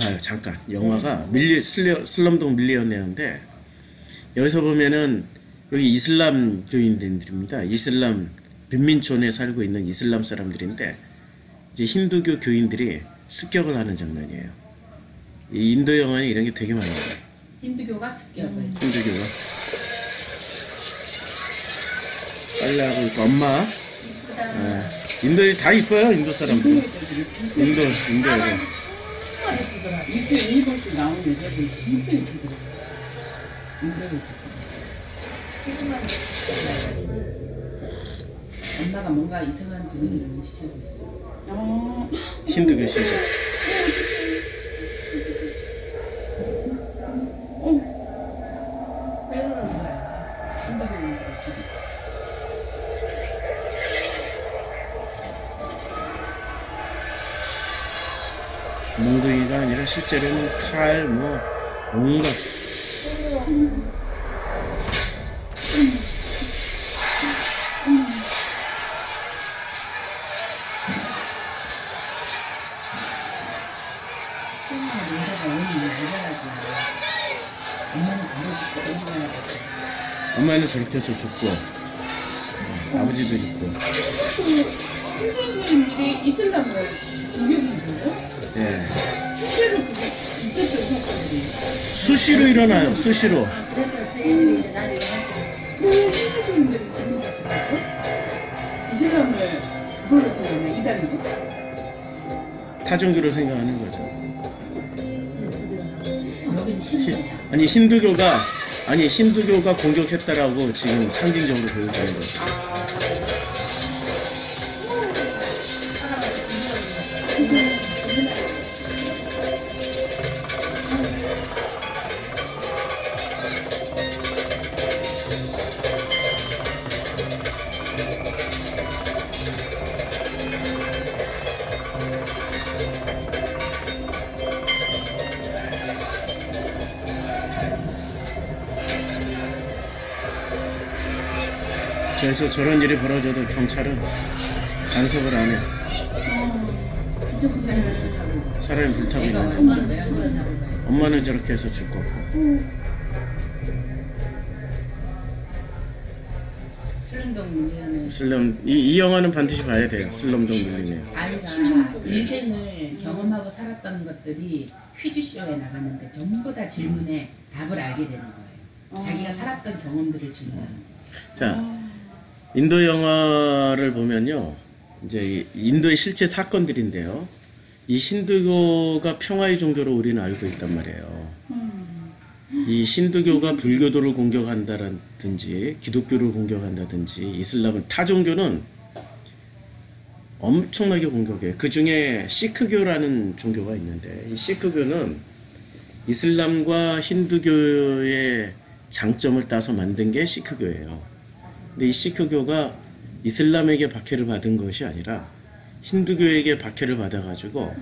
봐요. 잠깐. 영화가 슬럼독 밀리어네어인데 여기서 보면은 여기 이슬람 교인들입니다. 이슬람 빈민촌에 살고 있는 이슬람 사람들인데 이제 힌두교 교인들이 습격을 하는 장면이에요. 이 인도 영화에 이런 게 되게 많아요. 힌두교가 습격을. 힌두교가 빨리 하고 있고 엄마. 인도에 다 이뻐요. 인도 사람들. 인도에서. 이수에 일본식 나오는 여자들 진짜 예쁘더라. 엄마가 뭔가 이상한 분위기를 눈치채고 있어. 힌두교 신자. 왜 그러는 거야? 힌두교인들의 주기. 몽둥이가 아니라 실제로는 칼, 뭐 온갖. 시험에 농사가 오는 게 모자라지. 엄마는 바로 죽고 엄마야 돼. 엄마는 저렇게 해서 죽고 아버지도 죽고. 힌두교인들이 이슬람을 공격한 거예요? 예. 실제로 그게 있었던 사건들이. 수시로 일어나요. 수시로. 그래서 저희들이 이제 나중에 왜 힌두교인들이 그런 거 같아요? 이슬람을 그걸로 생각하나 이단으로? 타종교로 생각하는 거죠. 여기는 신이야. 아니 힌두교가 공격했다라고 지금 상징적으로 보여주는 거죠. 그래서 저런 일이 벌어져도 경찰은 간섭을 안 해. 진짜 그 사람을 불타고. 사람이 불타고 내가 있는데 왔어. 내가 불타고. 엄마는 저렇게 해서 죽고 없고. 슬럼독 밀리어는 이 영화는 반드시 봐야 돼요. 슬럼독 밀리네요. 아이가 인생을 경험하고 살았던 것들이 퀴즈쇼에 나갔는데 전부 다 질문에 답을 알게 되는 거예요. 자기가 살았던 경험들을 질문하는 거예요. 자, 인도 영화를 보면요, 이제 인도의 실제 사건들인데요. 이 힌두교가 평화의 종교로 우리는 알고 있단 말이에요. 이 힌두교가 불교도를 공격한다든지 기독교를 공격한다든지 이슬람을 타 종교는 엄청나게 공격해요. 그 중에 시크교라는 종교가 있는데 이 시크교는 이슬람과 힌두교의 장점을 따서 만든 게 시크교예요. 근데 이 시크교가 이슬람에게 박해를 받은 것이 아니라 힌두교에게 박해를 받아가지고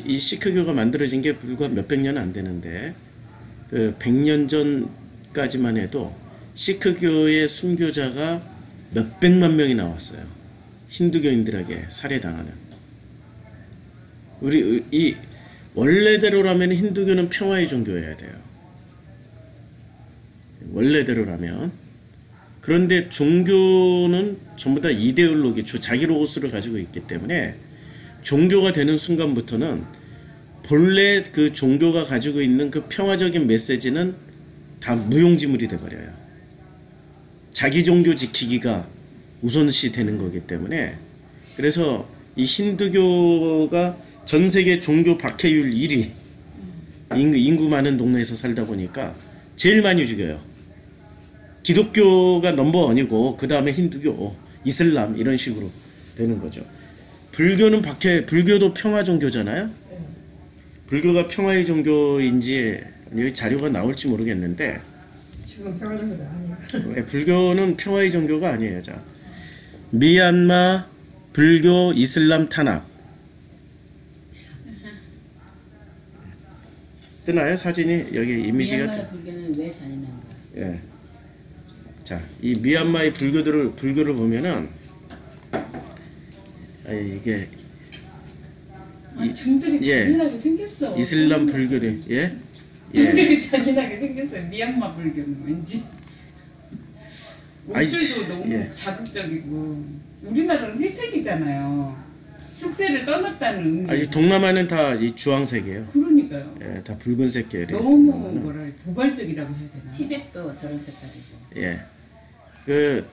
이 시크교가 만들어진 게 불과 몇백 년 안 되는데 그 100년 전까지만 해도 시크교의 순교자가 몇백만 명이 나왔어요. 힌두교인들에게 살해당하는. 이 원래대로라면 힌두교는 평화의 종교여야 돼요. 원래대로라면. 그런데 종교는 전부 다 이데올로기, 자기 로고스를 가지고 있기 때문에 종교가 되는 순간부터는 본래 그 종교가 가지고 있는 그 평화적인 메시지는 다 무용지물이 돼버려요. 자기 종교 지키기가 우선시 되는 거기 때문에 그래서 이 힌두교가 전 세계 종교 박해율 1위, 인구 많은 동네에서 살다 보니까 제일 많이 죽여요. 기독교가 넘버원이고 그 다음에 힌두교, 이슬람 이런 식으로 되는 거죠. 불교도 평화 종교잖아요. 불교가 평화의 종교인지 여기 자료가 나올지 모르겠는데 지금 평화 종교도 아니에요. 불교는 평화의 종교가 아니에요. 자, 미얀마 불교 이슬람 탄압 뜨나요? 사진이 여기 이미지가 미얀마 불교는 왜 잔인한가? 예. 자, 이 미얀마의 불교를 보면은 이게 중들이 예. 잔인하게 생겼어. 이슬람 불교를 예? 중들이 잔인하게 생겼어요. 미얀마 불교는 왠지. 아이, 옷들도 너무 예. 자극적이고 우리나라는 회색이잖아요. 속세를 떠났다는 의미. 아니 동남아는 다 이 주황색이에요. 그러니까요. 예, 다 붉은색 계열이. 너무 뭐랄 도발적이라고 해야 되나? 티벳도 저런 색깔이죠. 예. 그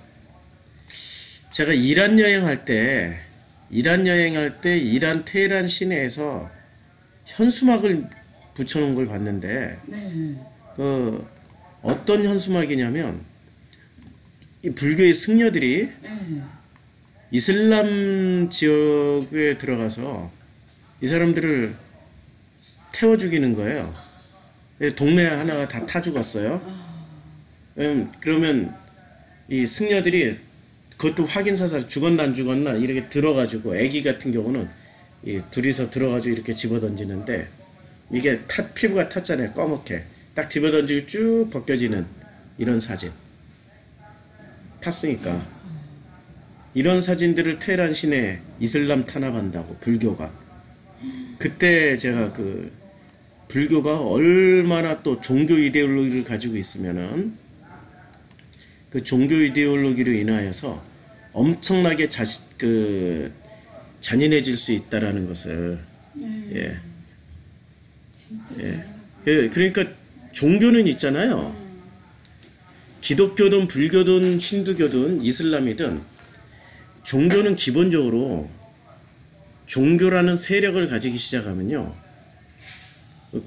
제가 이란 여행할 때 이란 테헤란 시내에서 현수막을 붙여놓은 걸 봤는데 네. 그 어떤 현수막이냐면 이 불교의 승려들이 네. 이슬람 지역에 들어가서 이 사람들을 태워 죽이는 거예요. 동네 하나가 다 타 죽었어요. 그러면 이 승려들이 그것도 확인사살 죽었나 안 죽었나 이렇게 들어가지고 애기 같은 경우는 이 둘이서 들어가지고 이렇게 집어던지는데 이게 피부가 탔잖아요. 검게 딱 집어던지고 쭉 벗겨지는 이런 사진 탔으니까 이런 사진들을 테헤란 시내에 이슬람 탄압한다고 불교가 그때 제가 그 불교가 얼마나 또 종교 이데올로기를 가지고 있으면은 그 종교 이데올로기로 인하여서 엄청나게 잔인해질 수 있다라는 것을 예. 진짜 예. 그러니까 종교는 있잖아요. 기독교든 불교든 힌두교든 이슬람이든 종교는 기본적으로 종교라는 세력을 가지기 시작하면요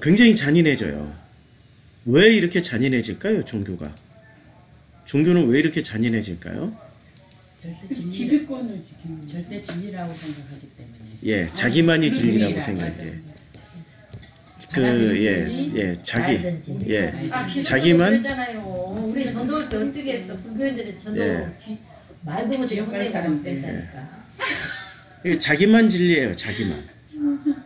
굉장히 잔인해져요. 왜 이렇게 잔인해질까요? 종교는 왜 이렇게 잔인해질까요? 기득권을 지키는 절대 진리라고 생각하기 때문에. 예, 자기만이 진리라고 생각해. 자기, 자기만. 그랬잖아요. 우리 전도할 때 어떻게 했어? 불교인들이 전도 예. 말도 못해 지옥 갈 혼내고 사람들. 그랬다니까. 이게 자기만 진리예요, 자기만.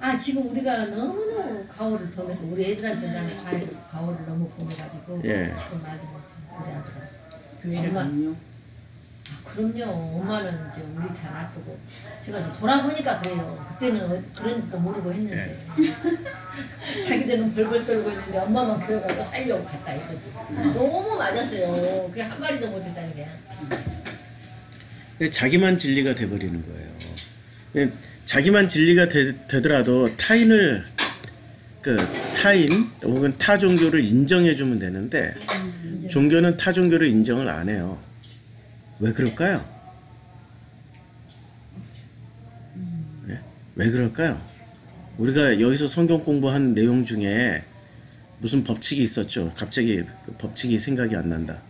아 지금 우리가 너무너무 가오를 범해서 우리 애들한테 나는 가오를 너무 범해가지고 예. 지금 말도 못해 우리 아들은. 교회를 엄마. 가면요. 아, 그럼요. 엄마는 이제 우리 다 놔두고 제가 좀 돌아보니까 그래요. 그때는 그런지도 모르고 했는데 자기들은 벌벌 떨고 있는데 엄마만 교회 가고 살려고 갔다 이거지. 너무 맞았어요. 그게 한 마리도 못 했다는 게. 자기만 진리가 돼버리는 거예요. 자기만 진리가 되더라도 타인 혹은 타 종교를 인정해주면 되는데 종교는 타 종교를 인정을 안 해요. 왜 그럴까요? 네? 왜 그럴까요? 우리가 여기서 성경 공부한 내용 중에 무슨 법칙이 있었죠? 갑자기 그 법칙이 생각이 안 난다.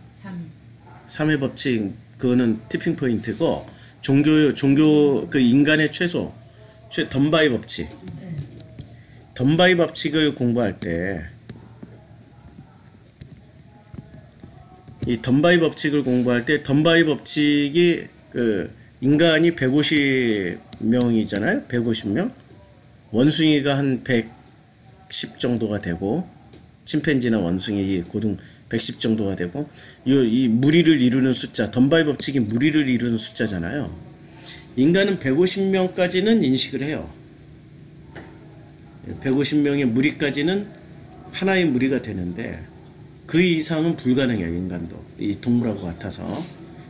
3의 법칙 그거는 티핑 포인트고 종교 그 인간의 덤바이 법칙. 덤바이 법칙을 공부할 때 이 덤바이 법칙을 공부할 때 덤바이 법칙이 그 인간이 150명이잖아요. 150명. 원숭이가 한 110 정도가 되고 침팬지나 원숭이 고등 110 정도가 되고 이 무리를 이루는 숫자 덤바이 법칙이 무리를 이루는 숫자잖아요. 인간은 150명까지는 인식을 해요. 150명의 무리까지는 하나의 무리가 되는데 그 이상은 불가능해요. 인간도 이 동물하고 같아서.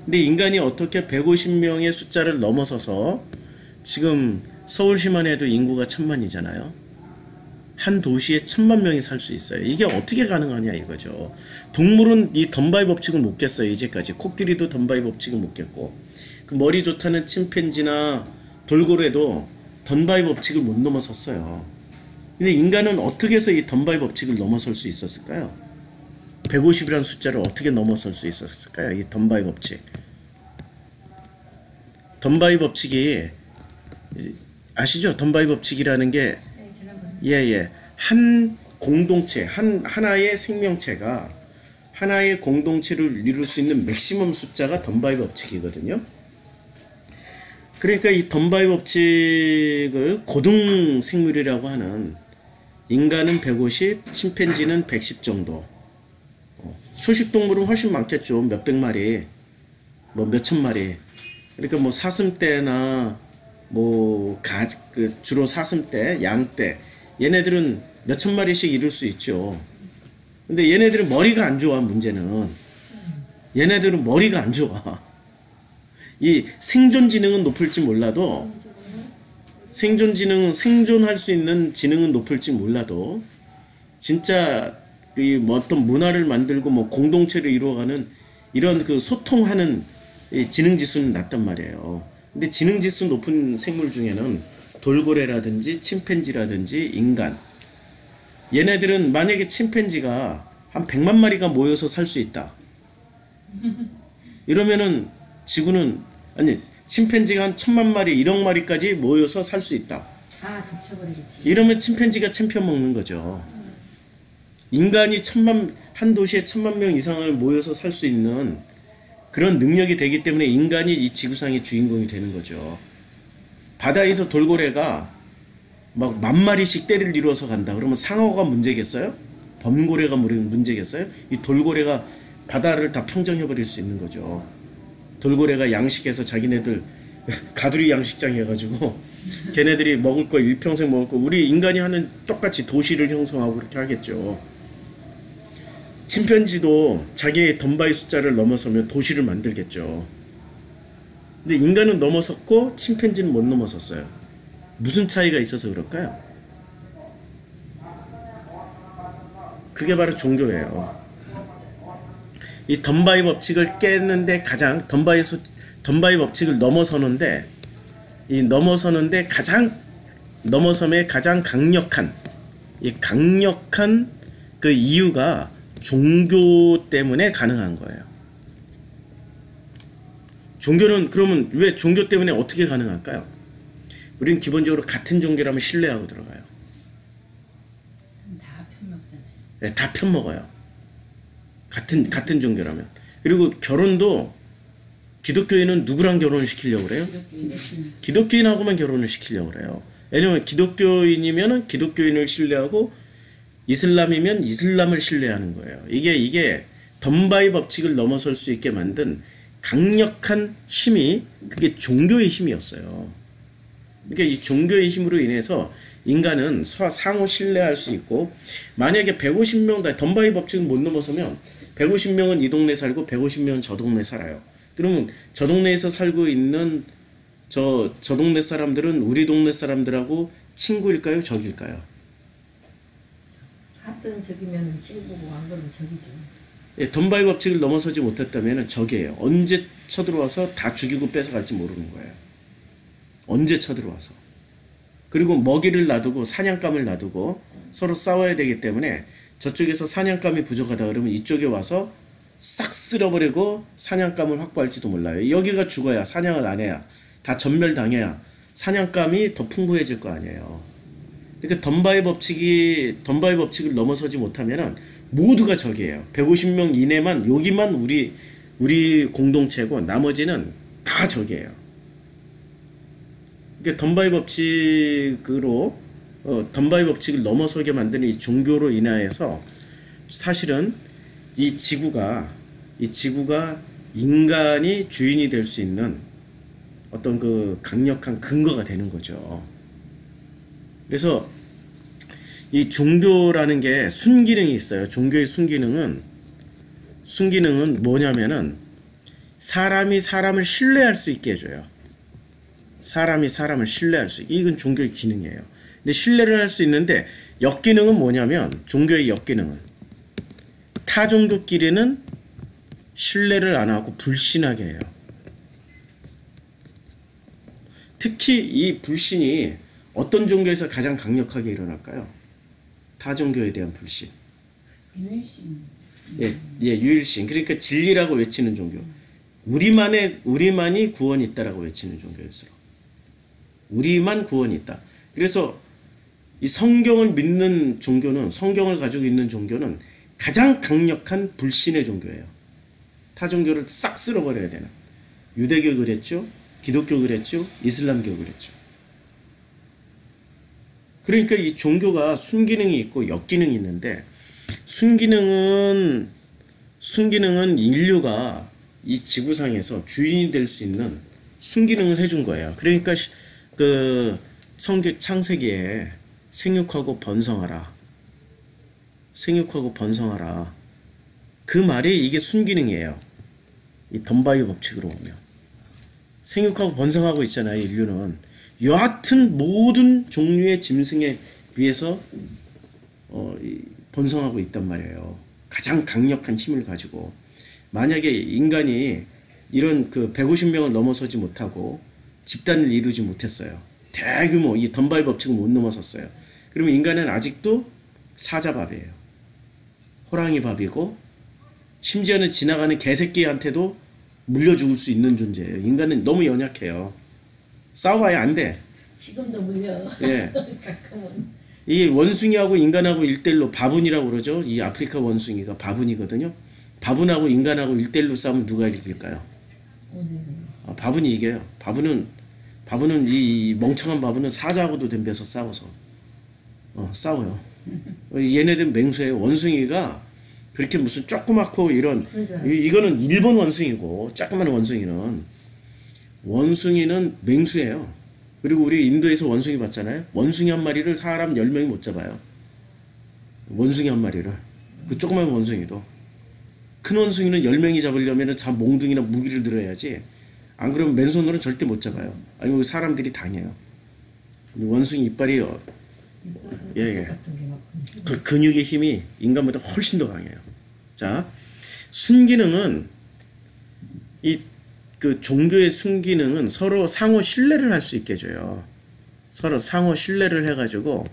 근데 인간이 어떻게 150명의 숫자를 넘어서서 지금 서울시만 해도 인구가 1000만이잖아요. 한 도시에 1000만 명이 살 수 있어요. 이게 어떻게 가능하냐 이거죠. 동물은 이 덤바이 법칙을 못 깼어요. 이제까지 코끼리도 덤바이 법칙을 못 깼고 그 머리 좋다는 침팬지나 돌고래도 덤바이 법칙을 못 넘어섰어요. 근데 인간은 어떻게 해서 이 덤바이 법칙을 넘어설 수 있었을까요? 150이라는 숫자를 어떻게 넘어설 수 있었을까요? 이 덤바이 법칙. 덤바이 법칙이 아시죠? 덤바이 법칙이라는 게 한 공동체, 하나의 생명체가 하나의 공동체를 이룰 수 있는 맥시멈 숫자가 덤바이 법칙이거든요. 그러니까 이 덤바이 법칙을 고등 생물이라고 하는 인간은 150, 침팬지는 110 정도. 초식 동물은 훨씬 많겠죠. 몇백 마리, 뭐 몇천 마리. 그러니까 뭐 사슴떼나 그 주로 사슴떼, 양떼, 얘네들은 몇천 마리씩 이룰 수 있죠. 근데 얘네들은 머리가 안 좋아. 문제는 얘네들은 머리가 안 좋아. 이 생존 지능은 높을지 몰라도 생존할 수 있는 지능은 높을지 몰라도 진짜 뭐 어떤 문화를 만들고 뭐 공동체를 이루어가는 이런 그 소통하는 이 지능 지수는 낮단 말이에요. 근데 지능 지수 높은 생물 중에는 돌고래라든지 침팬지라든지 인간, 얘네들은 만약에 침팬지가 한 100만 마리가 모여서 살 수 있다. 이러면은 지구는 침팬지가 한 1000만 마리, 1억 마리까지 모여서 살 수 있다. 다 덮쳐버리겠지. 이러면 침팬지가 챔피언 먹는 거죠. 인간이 한 도시에 1000만 명 이상을 모여서 살 수 있는 그런 능력이 되기 때문에 인간이 이 지구상의 주인공이 되는 거죠. 바다에서 돌고래가 막 10,000마리씩 떼를 이루어서 간다. 그러면 상어가 문제겠어요? 범고래가 문제겠어요? 이 돌고래가 바다를 다 평정해버릴 수 있는 거죠. 돌고래가 양식해서 자기네들 가두리 양식장 해가지고 걔네들이 먹을 거 일평생 먹을 거 우리 인간이 하는 똑같이 도시를 형성하고 그렇게 하겠죠. 침팬지도 자기의 덤바이 숫자를 넘어서면 도시를 만들겠죠. 근데 인간은 넘어섰고 침팬지는 못 넘어섰어요. 무슨 차이가 있어서 그럴까요? 그게 바로 종교예요. 이 덤바이 법칙을 깨는데 덤바이 법칙을 넘어서는데 넘어섬의 가장 강력한 그 이유가 종교 때문에 가능한 거예요. 종교는 그러면 왜 종교 때문에 어떻게 가능할까요? 우리는 기본적으로 같은 종교라면 신뢰하고 들어가요. 다 편먹잖아요. 네, 다 편먹어요. 같은 종교라면. 그리고 결혼도 기독교인은 누구랑 결혼을 시키려고 그래요? 기독교인하고만 결혼을 시키려고 그래요. 왜냐면 기독교인이면은 기독교인을 신뢰하고 이슬람이면 이슬람을 신뢰하는 거예요. 이게 덤바이 법칙을 넘어설 수 있게 만든 강력한 힘이 그게 종교의 힘이었어요. 그러니까 이 종교의 힘으로 인해서 인간은 상호 신뢰할 수 있고 만약에 150명 덤바이 법칙을 못 넘어서면 150명은 이 동네 살고 150명은 저 동네 살아요. 그러면 저 동네에서 살고 있는 저 동네 사람들은 우리 동네 사람들하고 친구일까요? 적일까요? 같은 적이면 친구고 안 그러면 적이죠. 예, 덤바이 법칙을 넘어서지 못했다면 적이에요. 언제 쳐들어와서 다 죽이고 뺏어갈지 모르는 거예요. 언제 쳐들어와서. 그리고 먹이를 놔두고 사냥감을 놔두고 서로 싸워야 되기 때문에 저쪽에서 사냥감이 부족하다 그러면 이쪽에 와서 싹 쓸어버리고 사냥감을 확보할지도 몰라요. 여기가 죽어야 사냥을 안 해야 다 전멸당해야 사냥감이 더 풍부해질 거 아니에요. 그러니까 덤바이 법칙을 넘어서지 못하면은 모두가 적이에요. 150명 이내만 여기만 우리 공동체고 나머지는 다 적이에요. 그러니까 덤바이 법칙을 넘어서게 만드는 이 종교로 인하여서 사실은 이 지구가 인간이 주인이 될 수 있는 어떤 그 강력한 근거가 되는 거죠. 그래서 이 종교라는 게 순기능이 있어요. 종교의 순기능은 뭐냐면은 사람이 사람을 신뢰할 수 있게 해줘요. 사람이 사람을 신뢰할 수 있게. 이건 종교의 기능이에요. 근데 신뢰를 할 수 있는데 역기능은 뭐냐면 종교의 역기능은 타 종교끼리는 신뢰를 안 하고 불신하게 해요. 특히 이 불신이 어떤 종교에서 가장 강력하게 일어날까요? 타 종교에 대한 불신. 유일신. 유일신. 그러니까 진리라고 외치는 종교. 우리만이 구원이 있다라고 외치는 종교였어요. 우리만 구원이 있다. 그래서 이 성경을 믿는 종교는, 성경을 가지고 있는 종교는 가장 강력한 불신의 종교예요. 타 종교를 싹 쓸어버려야 되는. 유대교 그랬죠, 기독교 그랬죠, 이슬람교 그랬죠. 그러니까 이 종교가 순기능이 있고 역기능이 있는데 순기능은 인류가 이 지구상에서 주인이 될 수 있는 순기능을 해준 거예요. 그러니까 그 성경 창세기에 생육하고 번성하라. 생육하고 번성하라. 그 말이 이게 순기능이에요. 이 덤바이 법칙으로 보면. 생육하고 번성하고 있잖아요. 인류는. 여하튼 모든 종류의 짐승에 비해서 번성하고 있단 말이에요. 가장 강력한 힘을 가지고. 만약에 인간이 이런 그 150명을 넘어서지 못하고 집단을 이루지 못했어요. 대규모 이 덤바이 법칙을 못 넘어섰어요. 그러면 인간은 아직도 사자밥이에요. 호랑이 밥이고 심지어는 지나가는 개새끼한테도 물려 죽을 수 있는 존재예요. 인간은 너무 연약해요. 싸워야 안 돼. 지금도 물려. 예. 가끔은. 이 원숭이하고 인간하고 1대1로 바분이라고 그러죠. 이 아프리카 원숭이가 바분이거든요. 바분하고 인간하고 1대1로 싸우면 누가 이길까요? 바분이 이겨요. 바분은 이 멍청한 바분은 사자하고도 덤벼서 싸워서 싸워요. 얘네들 맹수예요. 원숭이가 그렇게 무슨 조그맣고 이런 이거는 일본 원숭이고 조그만 원숭이는 맹수예요. 그리고 우리 인도에서 원숭이 봤잖아요. 원숭이 한 마리를 사람 10명이 못 잡아요. 원숭이 한 마리를. 그 조그만 원숭이도. 큰 원숭이는 10명이 잡으려면 다 몽둥이나 무기를 들어야지. 안 그러면 맨손으로 절대 못 잡아요. 아니면 사람들이 당해요. 원숭이 이빨이 그 근육의 힘이 인간보다 훨씬 더 강해요. 자, 순기능은 그 종교의 순기능은 서로 상호 신뢰를 할 수 있게 해줘요. 서로 상호 신뢰를 해가지고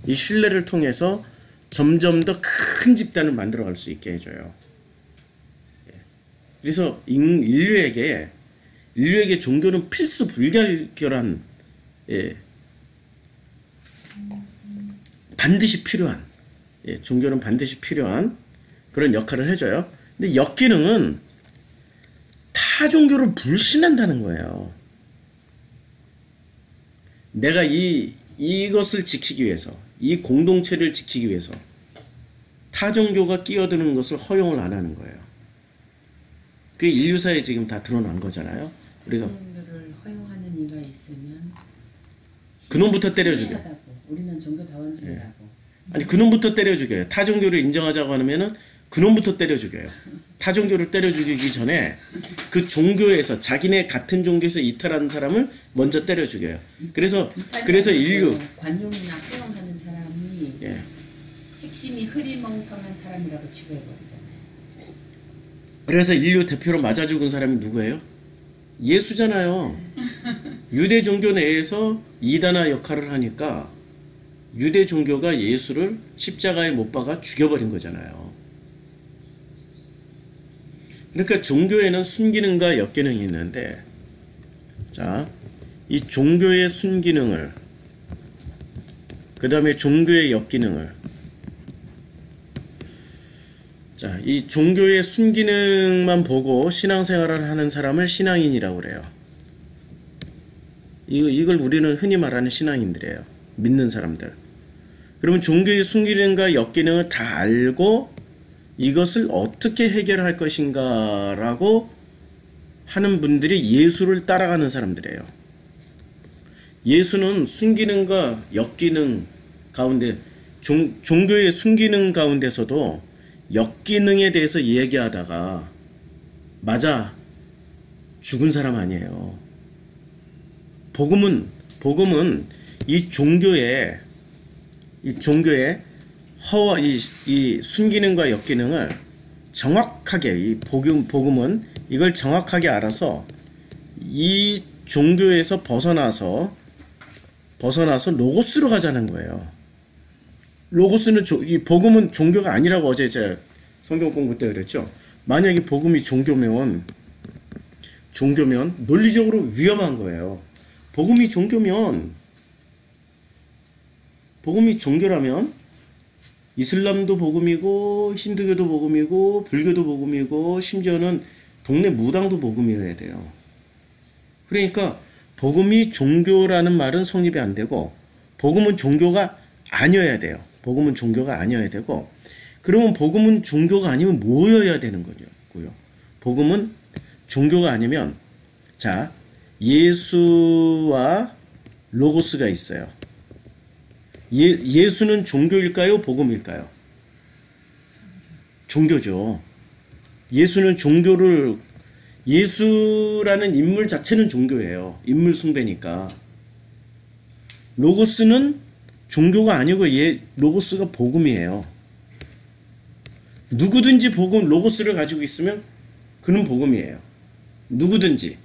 이 신뢰를 통해서 점점 더 큰 집단을 만들어갈 수 있게 해줘요. 그래서 인류에게 종교는 필수 불가결한 반드시 필요한 종교는 반드시 필요한 그런 역할을 해줘요. 근데 역기능은 타 종교를 불신한다는 거예요. 내가 이것을 지키기 위해서 이 공동체를 지키기 위해서 타 종교가 끼어드는 것을 허용을 안 하는 거예요. 그게 인류사에 지금 다 드러난 거잖아요. 우리가 종교를 허용하는 이가 있으면 그놈부터 때려 죽여. 우리는 종교다원주의라고. 아니 그놈부터 때려 죽여요. 타 종교를 인정하자고 하면은 그놈부터 때려 죽여요. 타 종교를 때려 죽이기 전에 그 종교에서 자기네 같은 종교에서 이탈한 사람을 먼저 때려 죽여요. 그래서 인류 관용이나 허용하는 사람이 핵심이 흐리멍텅한 사람이라고 취급해버리잖아요. 그래서 인류 대표로 맞아 죽은 사람이 누구예요? 예수잖아요. 유대 종교 내에서 이단화 역할을 하니까 유대 종교가 예수를 십자가에 못 박아 죽여버린 거잖아요. 그러니까 종교에는 순기능과 역기능이 있는데, 자, 이 종교의 순기능을, 그 다음에 종교의 역기능을, 자, 이 종교의 순기능만 보고 신앙생활을 하는 사람을 신앙인이라고 그래요. 이걸 우리는 흔히 말하는 신앙인들이에요. 믿는 사람들. 그러면 종교의 순기능과 역기능을 다 알고 이것을 어떻게 해결할 것인가 라고 하는 분들이 예수를 따라가는 사람들이에요. 예수는 순기능과 역기능 가운데 종교의 순기능 가운데서도 역기능에 대해서 얘기하다가 맞아 죽은 사람 아니에요. 복음은 이 종교의 허와 이 순기능과 역기능을 정확하게 이 복음은 이걸 정확하게 알아서 이 종교에서 벗어나서 로고스로 가자는 거예요. 로고스는 이 복음은 종교가 아니라고 어제 제가 성경 공부 때 그랬죠. 만약에 복음이 종교면 논리적으로 위험한 거예요. 복음이 종교라면 이슬람도 복음이고 힌두교도 복음이고 불교도 복음이고 심지어는 동네 무당도 복음이어야 돼요. 그러니까 복음이 종교라는 말은 성립이 안 되고 복음은 종교가 아니어야 돼요. 복음은 종교가 아니어야 되고 그러면 복음은 종교가 아니면 뭐여야 되는 거냐고요. 복음은 종교가 아니면 자 예수와 로고스가 있어요. 예수는 종교일까요? 복음일까요? 종교죠. 예수는 종교를 예수라는 인물 자체는 종교예요. 인물 숭배니까. 로고스는 종교가 아니고 로고스가 복음이에요. 누구든지 복음 로고스를 가지고 있으면 그는 복음이에요. 누구든지.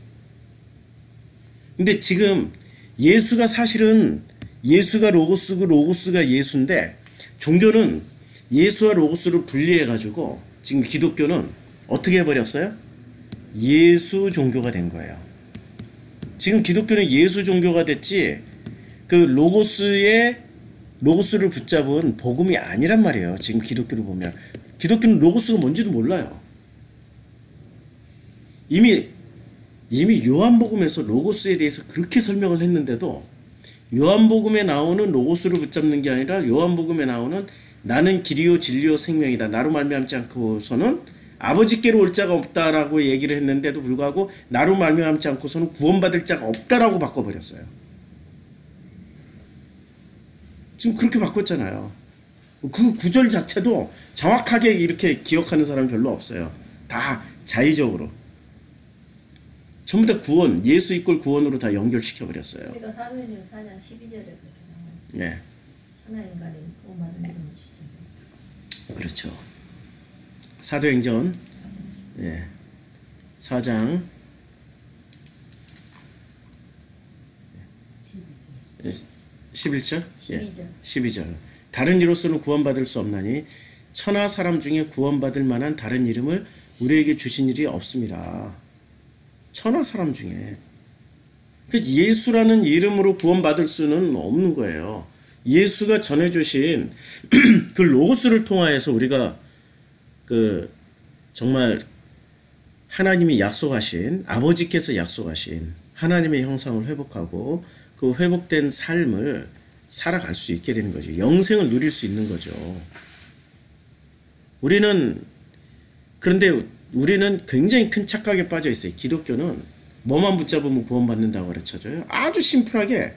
근데 지금 예수가 사실은 예수가 로고스고 로고스가 예수인데 종교는 예수와 로고스를 분리해 가지고 지금 기독교는 어떻게 해버렸어요? 예수 종교가 된 거예요. 지금 기독교는 예수 종교가 됐지 그 로고스를 붙잡은 복음이 아니란 말이에요. 지금 기독교를 보면 기독교는 로고스가 뭔지도 몰라요. 이미 요한복음에서 로고스에 대해서 그렇게 설명을 했는데도 요한복음에 나오는 로고스를 붙잡는 게 아니라 요한복음에 나오는 나는 길이요 진리요 생명이다. 나로 말미암지 않고서는 아버지께로 올 자가 없다라고 얘기를 했는데도 불구하고 나로 말미암지 않고서는 구원받을 자가 없다라고 바꿔버렸어요. 지금 그렇게 바꿨잖아요. 그 구절 자체도 정확하게 이렇게 기억하는 사람이 별로 없어요. 다 자의적으로. 전부 다 구원, 예수 이꼴 구원으로 다 연결시켜버렸어요. 그러니까 사도행전 4장 12절에 그렇게 나와요. 예. 천하인간이 구원받은 이름을 시죠. 그렇죠. 사도행전 4장 11절? 12절. 다른 이로서는 구원받을 수 없나니 천하 사람 중에 구원받을 만한 다른 이름을 우리에게 주신 일이 없습니다. 천하 사람 중에. 예수라는 이름으로 구원받을 수는 없는 거예요. 예수가 전해주신 그 로고스를 통하여서 우리가 정말 하나님이 약속하신 아버지께서 약속하신 하나님의 형상을 회복하고 그 회복된 삶을 살아갈 수 있게 되는 거죠. 영생을 누릴 수 있는 거죠. 그런데 우리는 굉장히 큰 착각에 빠져 있어요. 기독교는 뭐만 붙잡으면 구원받는다고 가르쳐줘요. 아주 심플하게.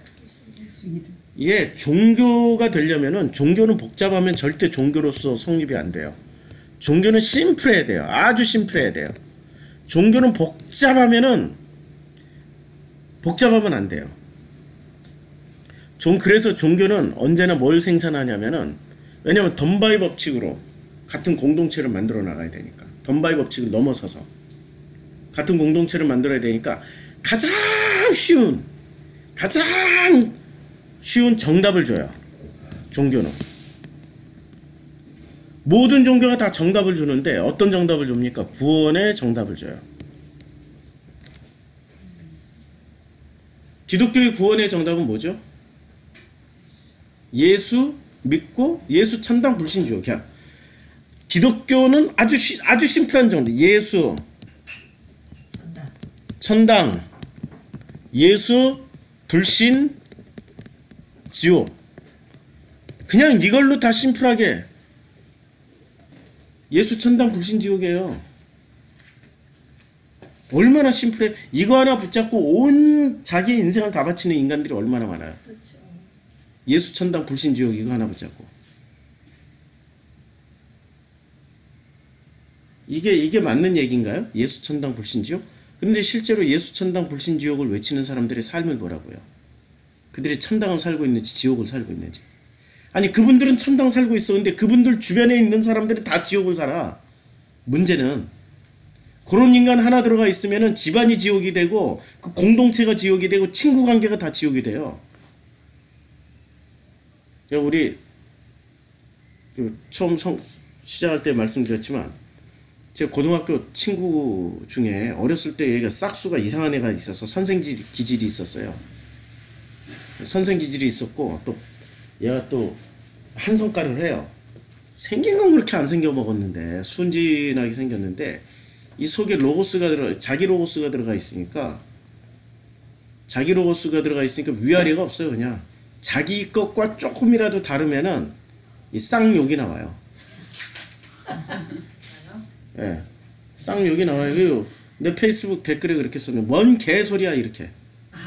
종교가 되려면은 종교는 복잡하면 절대 종교로서 성립이 안 돼요. 종교는 심플해야 돼요. 아주 심플해야 돼요. 종교는 복잡하면 안 돼요. 그래서 종교는 언제나 뭘 생산하냐면은 왜냐면 덤바이 법칙으로 같은 공동체를 만들어 나가야 되니까 덤바이 법칙을 넘어서서 같은 공동체를 만들어야 되니까 가장 쉬운 정답을 줘요. 종교는 모든 종교가 다 정답을 주는데 어떤 정답을 줍니까? 구원의 정답을 줘요. 기독교의 구원의 정답은 뭐죠? 예수 믿고 예수 천당 불신주요. 기독교는 아주 심플한 정답. 예수 천당 예수 불신 지옥. 그냥 이걸로 다 심플하게 예수 천당 불신 지옥이에요. 얼마나 심플해. 이거 하나 붙잡고 온 자기 인생을 다 바치는 인간들이 얼마나 많아요. 그렇죠. 예수 천당 불신 지옥 이거 하나 붙잡고. 이게 맞는 얘기인가요? 예수 천당 불신 지옥? 그런데 실제로 예수 천당 불신 지옥을 외치는 사람들의 삶을 보라고요. 그들이 천당을 살고 있는지 지옥을 살고 있는지. 아니 그분들은 천당 살고 있어. 근데 그분들 주변에 있는 사람들이 다 지옥을 살아. 문제는 그런 인간 하나 들어가 있으면은 집안이 지옥이 되고 그 공동체가 지옥이 되고 친구 관계가 다 지옥이 돼요. 제가 우리 처음 시작할 때 말씀드렸지만 제 고등학교 친구 중에 어렸을 때 얘가 싹수가 이상한 애가 있어서 선생기질이 있었어요. 선생기질이 있었고 또 얘가 또 한성가를 해요. 생긴 건 그렇게 안 생겨 먹었는데 순진하게 생겼는데 이 속에 자기 로고스가 들어가 있으니까 위아래가 없어요. 그냥 자기 것과 조금이라도 다르면은 이 쌍욕이 나와요. 쌍욕이 나와요. 내 페이스북 댓글에 그렇게 썼는데 뭔 개소리야 이렇게.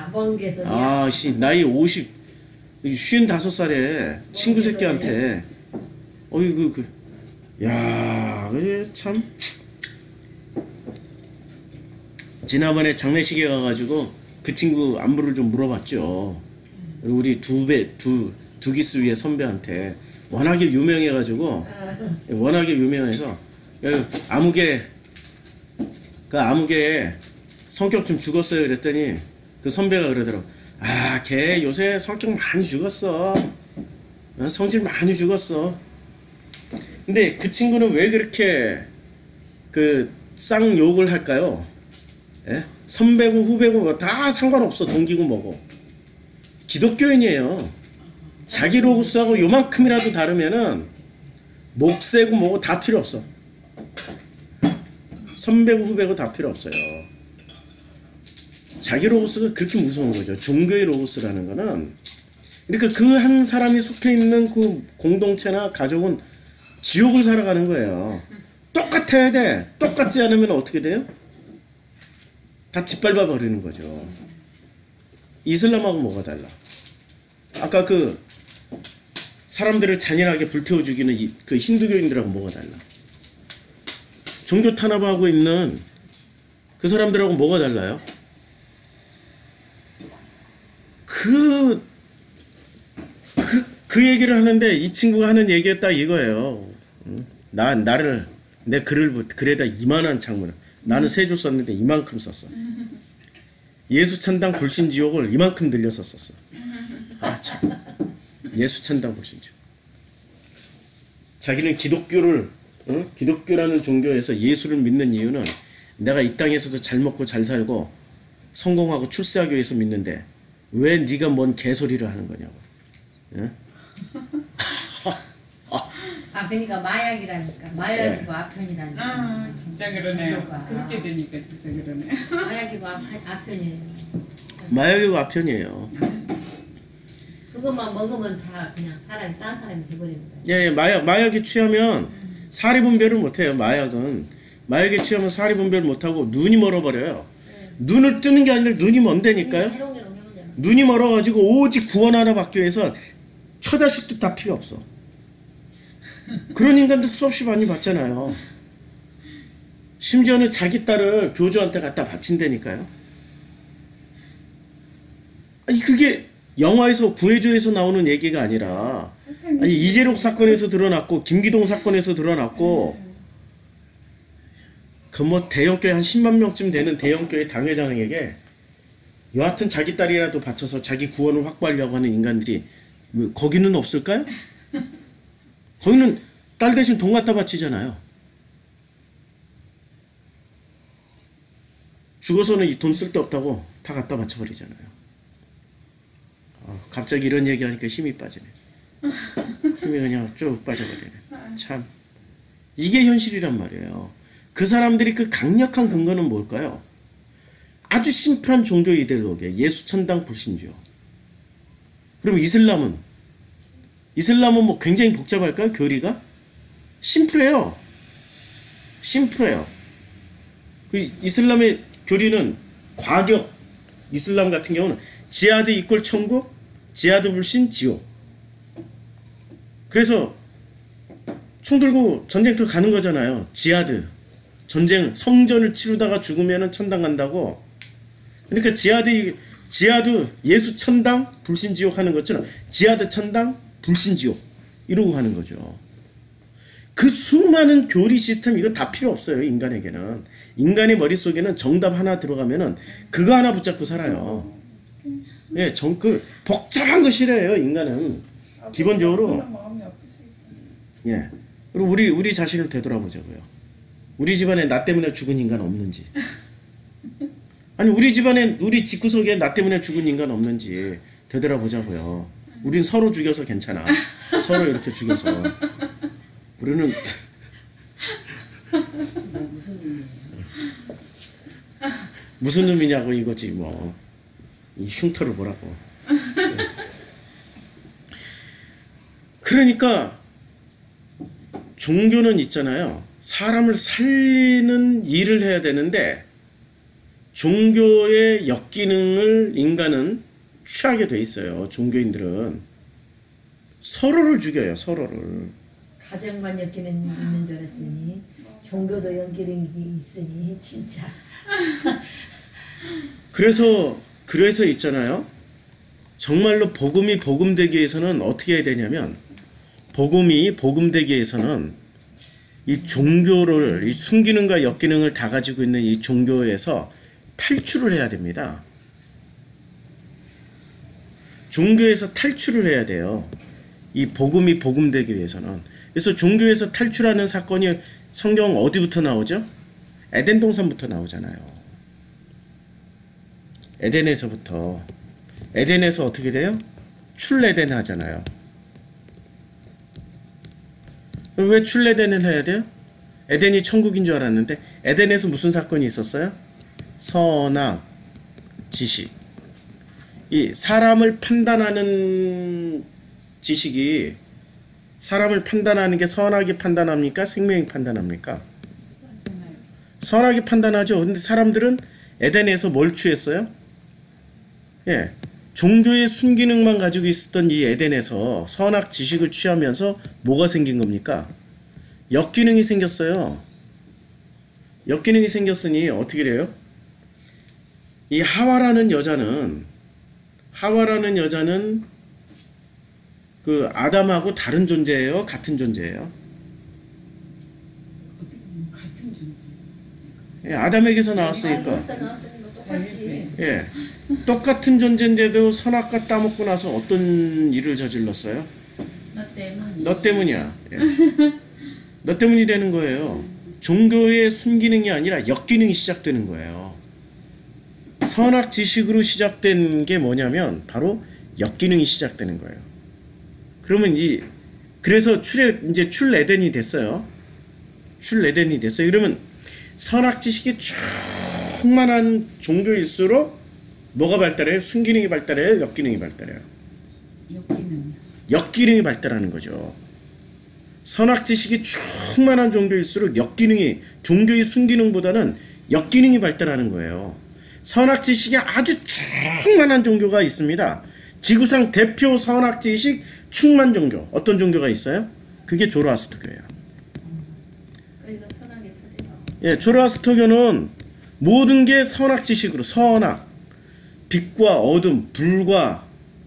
가본 개소리야. 아, 나이 55살에 친구 새끼한테 어이 야, 그 참. 지난번에 장례식에 가가지고 그 친구 안부를 좀 물어봤죠. 그리고 우리 두 기수 위의 선배한테 워낙에 유명해가지고 워낙에 유명해서 아무개 성격 좀 죽었어요. 그랬더니 그 선배가 그러더라고. 아, 걔 요새 성격 많이 죽었어. 성질 많이 죽었어. 근데 그 친구는 왜 그렇게 쌍욕을 할까요? 예? 선배고 후배고 다 상관없어. 동기고 뭐고. 기독교인이에요. 자기 로고스하고 요만큼이라도 다르면은 목세고 뭐고 다 필요 없어. 선배고 후배고 다 필요 없어요. 자기 로고스가 그렇게 무서운 거죠. 종교의 로고스라는 거는. 그러니까 그 한 사람이 속해 있는 그 공동체나 가족은 지옥을 살아가는 거예요. 똑같아야 돼. 똑같지 않으면 어떻게 돼요? 다 짓밟아 버리는 거죠. 이슬람하고 뭐가 달라? 아까 사람들을 잔인하게 불태워 죽이는 그 힌두교인들하고 뭐가 달라? 종교 탄압하고 있는 그 사람들하고 뭐가 달라요? 그 얘기를 하는데 이 친구가 하는 얘기가 딱 이거예요. 내 글에다 이만한 장문을 나는 3줄 썼는데 이만큼 썼어. 예수천당 불신지옥을 이만큼 늘려서 썼어. 아, 참. 예수천당 불신지옥. 자기는 기독교라는 종교에서 예수를 믿는 이유는 내가 이 땅에서도 잘 먹고 잘 살고 성공하고 출세하기 위해서 믿는데 왜 네가 뭔 개소리를 하는 거냐고. 예? 그러니까 마약이라니까. 마약이고 아편이라니까. 아, 진짜 그러네요. 종교가. 그렇게 되니까 진짜 그러네. 마약이고 아편이에요. 마약이고 아편이에요. 그것만 먹으면 다 그냥 사람이 딴 사람이 돼버립니다. 예, 마약에 취하면 사리 분별을 못해요. 마약에 취하면 사리 분별 못하고 눈이 멀어버려요. 눈을 뜨는 게 아니라 눈이 먼다니까요. 해롱해롱 해보잖아. 눈이 멀어가지고 오직 구원 하나 받기 위해서 처자식도 다 필요 없어. 그런 인간도 수없이 많이 봤잖아요. 심지어는 자기 딸을 교주한테 갖다 바친다니까요. 아니 그게 영화에서 구해줘에서 나오는 얘기가 아니라 아니 이재록 사건에서 드러났고 김기동 사건에서 드러났고 그 뭐 대형교회 한 10만 명쯤 되는 대형교회 당회장에게 여하튼 자기 딸이라도 바쳐서 자기 구원을 확보하려고 하는 인간들이 거기는 없을까요? 거기는 딸 대신 돈 갖다 바치잖아요. 죽어서는 이 돈 쓸 데 없다고 다 갖다 바쳐버리잖아요. 갑자기 이런 얘기하니까 힘이 빠지네. 힘이 그냥 쭉 빠져버리네. 참 이게 현실이란 말이에요. 그 사람들이 그 강력한 근거는 뭘까요? 아주 심플한 종교 이데올로기, 예수천당 불신주요. 그럼 이슬람은 뭐 굉장히 복잡할까요? 교리가? 심플해요. 그 이슬람의 교리는 과격. 이슬람 같은 경우는 지하드 이꼴 천국, 지하드 불신 지옥. 그래서 총 들고 전쟁터 가는 거잖아요. 지하드. 전쟁, 성전을 치르다가 죽으면 천당 간다고. 그러니까 지하드 예수 천당 불신 지옥 하는 것처럼 지하드 천당 불신 지옥 이러고 하는 거죠. 그 수많은 교리 시스템 이거 다 필요 없어요. 인간에게는. 인간의 머릿속에는 정답 하나 들어가면은 그거 하나 붙잡고 살아요. 예, 복잡한 거 싫어해요. 인간은 기본적으로. 예. 그리고 우리 자신을 되돌아보자고요. 우리 집안에 나 때문에 죽은 인간 없는지. 아니 우리 집안에 우리 집구석에 나 때문에 죽은 인간 없는지 되돌아보자고요. 우린 서로 죽여서 괜찮아. 서로 이렇게 죽여서. 우리는 무슨 놈이냐고 이거지 뭐. 이 흉터를 보라고. 그러니까 종교는 있잖아요. 사람을 살리는 일을 해야 되는데 종교의 역기능을 인간은 취하게 돼 있어요. 종교인들은 서로를 죽여요. 서로를. 가정만 엮이는 있는 줄 알았더니 종교도 연결이 있으니 진짜. 그래서 있잖아요. 정말로 복음이 복음되기 위해서는 어떻게 해야 되냐면, 복음이 복음되기 위해서는 이 종교를, 이 순기능과 역기능을 다 가지고 있는 이 종교에서 탈출을 해야 됩니다. 종교에서 탈출을 해야 돼요. 이 복음이 복음되기 위해서는. 그래서 종교에서 탈출하는 사건이 성경 어디부터 나오죠? 에덴 동산부터 나오잖아요. 에덴에서부터. 에덴에서 어떻게 돼요? 출에덴 하잖아요. 왜 출에덴을 해야 돼요? 에덴이 천국인 줄 알았는데 에덴에서 무슨 사건이 있었어요? 선악, 지식. 이 사람을 판단하는 지식이, 사람을 판단하는 게 선악이 판단합니까? 생명이 판단합니까? 선악이 판단하죠. 근데 사람들은 에덴에서 뭘 취했어요? 예, 종교의 순기능만 가지고 있었던 이 에덴에서 선악 지식을 취하면서 뭐가 생긴 겁니까? 역기능이 생겼어요. 역기능이 생겼으니 어떻게 돼요? 이 하와라는 여자는 그 아담하고 다른 존재예요? 같은 존재예요? 같은 존재. 예, 아담에게서 나왔으니까. 여기서 나왔으니까 똑같이. 예, 똑같은 존재인데도 선악과 따먹고 나서 어떤 일을 저질렀어요? 너 때문이야. 예. 너 때문이 되는 거예요. 종교의 순기능이 아니라 역기능이 시작되는 거예요. 선악 지식으로 시작된 게 뭐냐면 바로 역기능이 시작되는 거예요. 그러면 그래서 이제 출에덴이 됐어요. 출에덴이 됐어요. 그러면 선악 지식이 충만한 종교일수록 뭐가 발달해요? 순기능이 발달해요? 역기능이 발달해요? 역기능이 발달하는 거죠. 선악 지식이 충만한 종교일수록 종교의 순기능보다는 역기능이 발달하는 거예요. 선악 지식이 아주 충만한 종교가 있습니다. 지구상 대표 선악 지식 충만 종교. 어떤 종교가 있어요? 그게 조로아스터교예요. 거기가 선악의 터대요. 예, 조로아스터교는 모든 게 선악 지식으로, 선악, 빛과 어둠, 불과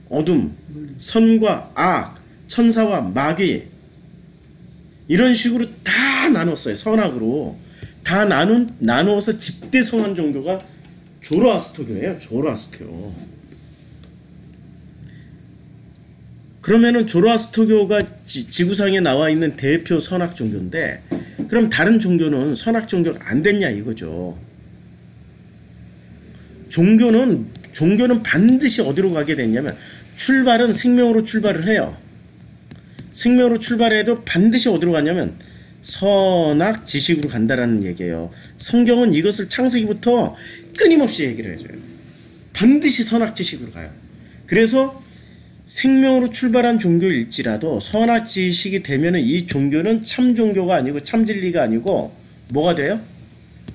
어둠, 선과 악, 천사와 마귀, 이런 식으로 다 나눴어요. 선악으로 다 나누어서 집대성한 종교가 조로아스터교예요. 조로아스터교. 그러면은 조로아스터교가 지구상에 나와 있는 대표 선악 종교인데, 그럼 다른 종교는 선악 종교가 안 됐냐 이거죠. 종교는 반드시 어디로 가게 됐냐면, 출발은 생명으로 출발을 해요. 생명으로 출발해도 반드시 어디로 가냐면 선악 지식으로 간다라는 얘기예요. 성경은 이것을 창세기부터 끊임없이 얘기를 해줘요. 반드시 선악 지식으로 가요. 그래서 생명으로 출발한 종교일지라도 선악 지식이 되면은 이 종교는 참 종교가 아니고 참 진리가 아니고 뭐가 돼요?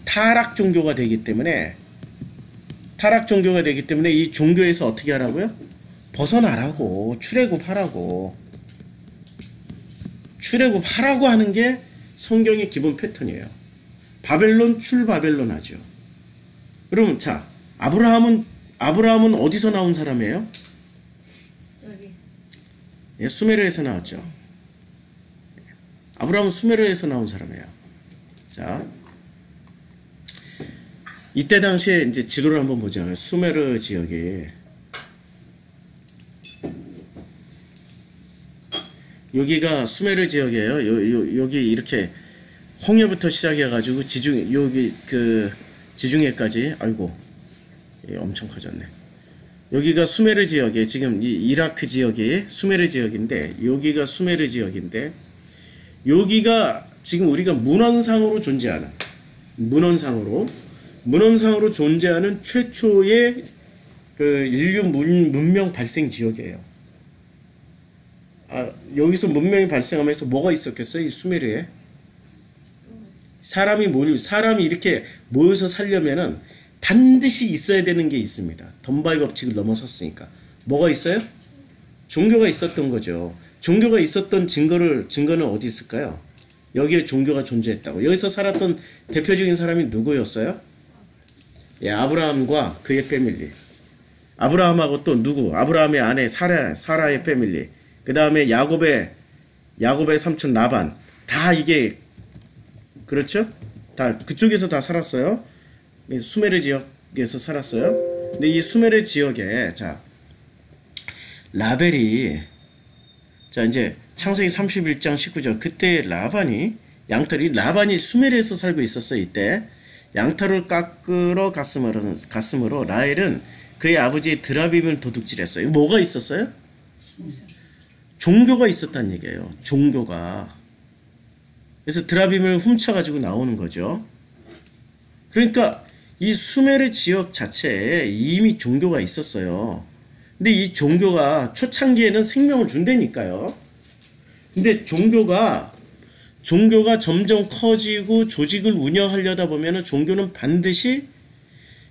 타락 종교가 되기 때문에 이 종교에서 어떻게 하라고요? 벗어나라고, 출애굽하라고 하는 게 성경의 기본 패턴이에요. 바벨론 출바벨론 하죠. 그럼 자, 아브라함은 어디서 나온 사람이에요? 저기. 예, 수메르에서 나왔죠. 아브라함은 수메르에서 나온 사람이에요. 자, 이때 당시에 이제 지도를 한번 보죠. 수메르 지역이 여기가 수메르 지역이에요. 여기 이렇게 홍해부터 시작해가지고 지중해까지, 아이고, 예, 엄청 커졌네. 여기가 수메르 지역이에요. 지금 이 이라크 지역이 수메르 지역인데, 여기가 수메르 지역인데, 여기가 지금 우리가 문헌상으로 존재하는 최초의 그 인류 문명 발생 지역이에요. 여기서 문명이 발생하면서 뭐가 있었겠어요? 이 수메르에 사람이 이렇게 모여서 살려면은 반드시 있어야 되는 게 있습니다. 덤바의 법칙을 넘어섰으니까. 뭐가 있어요? 종교가 있었던 거죠. 종교가 있었던 증거는 어디 있을까요? 여기에 종교가 존재했다고. 여기서 살았던 대표적인 사람이 누구였어요? 예, 아브라함과 그의 패밀리. 아브라함하고 또 누구? 아브라함의 아내 사라의 패밀리. 그 다음에 야곱의 삼촌 라반. 다 이게 그렇죠? 다 그쪽에서 다 살았어요. 수메르 지역에서 살았어요. 근데 이 수메르 지역에 자 라벨이 자 이제 창세기 31장 19절 그때 라반이 수메르에서 살고 있었어요. 이때 양털을 깎으러 갔으므로 라헬은 그의 아버지의 드라빔을 도둑질했어요. 뭐가 있었어요? 종교가 있었다는 얘기예요. 종교가. 그래서 드라빔을 훔쳐가지고 나오는 거죠. 그러니까 이 수메르 지역 자체에 이미 종교가 있었어요. 근데 이 종교가 초창기에는 생명을 준다니까요. 근데 종교가 점점 커지고 조직을 운영하려다 보면은 종교는 반드시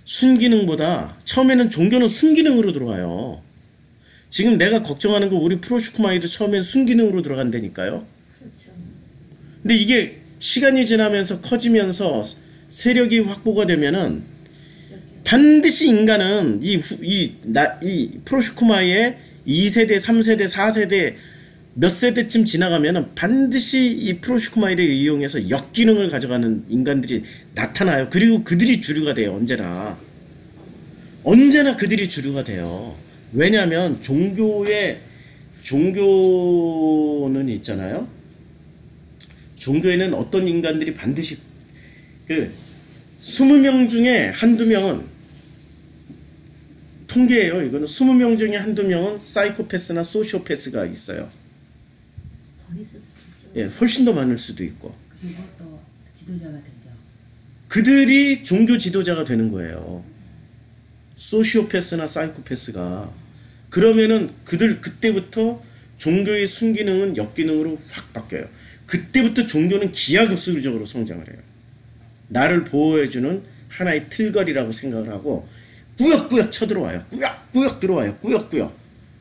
순기능보다 처음에는 종교는 순기능으로 들어가요. 지금 내가 걱정하는 거 우리 프로슈크마이도 처음엔 순기능으로 들어간다니까요. 그렇죠. 근데 이게 시간이 지나면서 커지면서 세력이 확보가 되면은 반드시 인간은 이 프로슈크마이의 2세대, 3세대, 4세대 몇 세대쯤 지나가면은 반드시 이 프로슈크마이를 이용해서 역기능을 가져가는 인간들이 나타나요. 그리고 그들이 주류가 돼요. 언제나 그들이 주류가 돼요. 왜냐하면 종교는 있잖아요. 종교에는 어떤 인간들이 반드시 20명 중에 한두 명은 통계예요. 이거는 20명 중에 한두 명은 사이코패스나 소시오패스가 있어요. 더 있을 수 있죠. 예, 훨씬 더 많을 수도 있고. 그리고 또 지도자가 되죠. 그들이 종교 지도자가 되는 거예요. 소시오패스나 사이코패스가. 그러면은 그때부터 종교의 순기능은 역기능으로 확 바뀌어요. 그때부터 종교는 기하급수적으로 성장을 해요. 나를 보호해주는 하나의 틀거리라고 생각을 하고 꾸역꾸역 쳐들어와요. 꾸역꾸역 들어와요. 꾸역꾸역.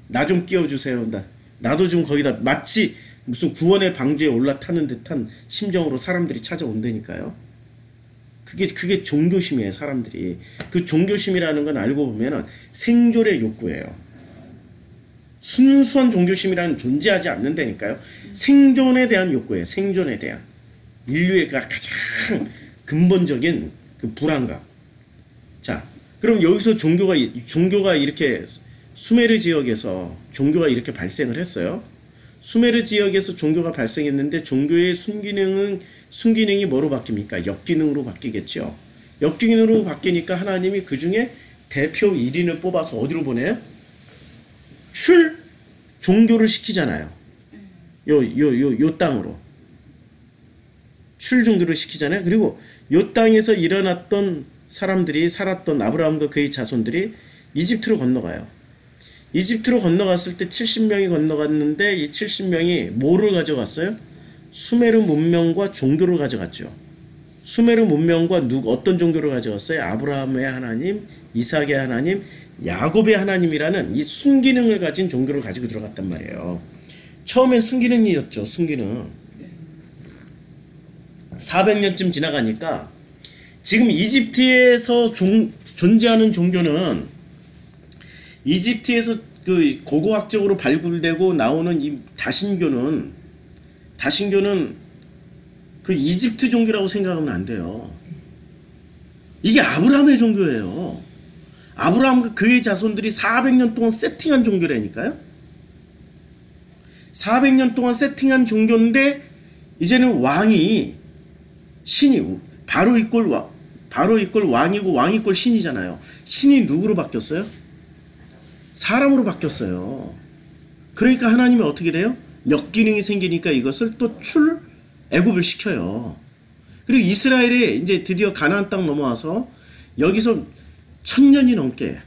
나 좀 끼워주세요. 나도 좀 거기다 마치 무슨 구원의 방주에 올라타는 듯한 심정으로 사람들이 찾아온다니까요. 그게 종교심이에요. 사람들이. 그 종교심이라는 건 알고 보면은 생존의 욕구예요. 순수한 종교심이라는 존재하지 않는다니까요. 생존에 대한 욕구예요. 생존에 대한. 인류의 가장 근본적인 그 불안감. 자, 그럼 여기서 종교가 이렇게 수메르 지역에서 종교가 이렇게 발생을 했어요. 수메르 지역에서 종교가 발생했는데 종교의 순기능이 뭐로 바뀝니까? 역기능으로 바뀌겠죠. 역기능으로 바뀌니까 하나님이 그 중에 대표 1인을 뽑아서 어디로 보내요? 종교를 시키잖아요. 요 땅으로. 종교를 시키잖아요. 그리고 요 땅에서 일어났던 사람들이 살았던 아브라함과 그의 자손들이 이집트로 건너가요. 이집트로 건너갔을 때 70명이 건너갔는데 이 70명이 뭐를 가져갔어요? 수메르 문명과 종교를 가져갔죠. 수메르 문명과 어떤 종교를 가져갔어요? 아브라함의 하나님, 이삭의 하나님, 야곱의 하나님이라는 이 순기능을 가진 종교를 가지고 들어갔단 말이에요. 처음엔 순기능이었죠. 순기능. 400년쯤 지나가니까 지금 이집트에서 존재하는 종교는 이집트에서 그 고고학적으로 발굴되고 나오는 이 다신교는 그 이집트 종교라고 생각하면 안 돼요. 이게 아브라함의 종교예요. 아브라함과 그의 자손들이 400년 동안 세팅한 종교라니까요. 400년 동안 세팅한 종교인데 이제는 신이 바로 이꼴 왕이고 왕 이꼴 신이잖아요. 신이 누구로 바뀌었어요? 사람으로 바뀌었어요. 그러니까 하나님이 어떻게 돼요? 역기능이 생기니까 이것을 또 애굽을 시켜요. 그리고 이스라엘이 이제 드디어 가나안 땅 넘어와서 여기서 1000년이 넘게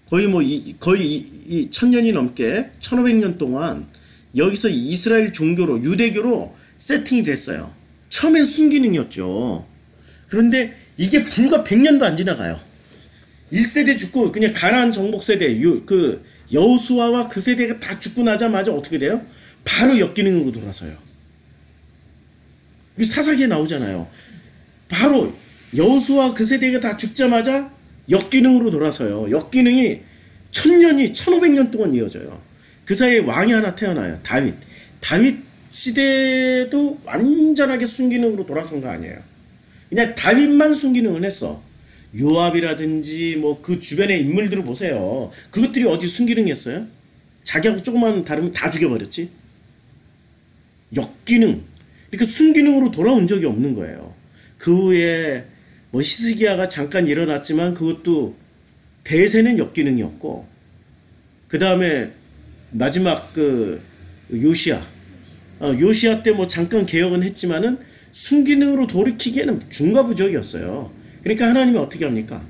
거의 1000년이 넘게 1500년 동안 여기서 이스라엘 종교로 유대교로 세팅이 됐어요. 처음엔 순기능이었죠. 그런데 이게 불과 100년도 안 지나가요. 1세대 죽고 그냥 가나안 정복 세대 그 여호수아와 그 세대가 다 죽고 나자마자 어떻게 돼요? 바로 역기능으로 돌아서요. 사사기에 나오잖아요. 바로 여호수아 그 세대가 다 죽자마자 역기능으로 돌아서요. 역기능이 1000년이 1500년 동안 이어져요. 그 사이에 왕이 하나 태어나요. 다윗 시대도 완전하게 순기능으로 돌아선 거 아니에요. 그냥 다윗만 순기능을 했어. 요압이라든지 뭐 그 주변의 인물들을 보세요. 그것들이 어디 순기능했어요? 자기하고 조금만 다르면 다 죽여버렸지. 역기능. 그러니까 순기능으로 돌아온 적이 없는 거예요. 그 후에 뭐 히스기야가 잠깐 일어났지만 그것도 대세는 역기능이었고, 그 다음에 마지막 그 요시야 때 뭐 잠깐 개혁은 했지만은 순기능으로 돌이키기에는 중과부적이었어요. 그러니까 하나님이 어떻게 합니까?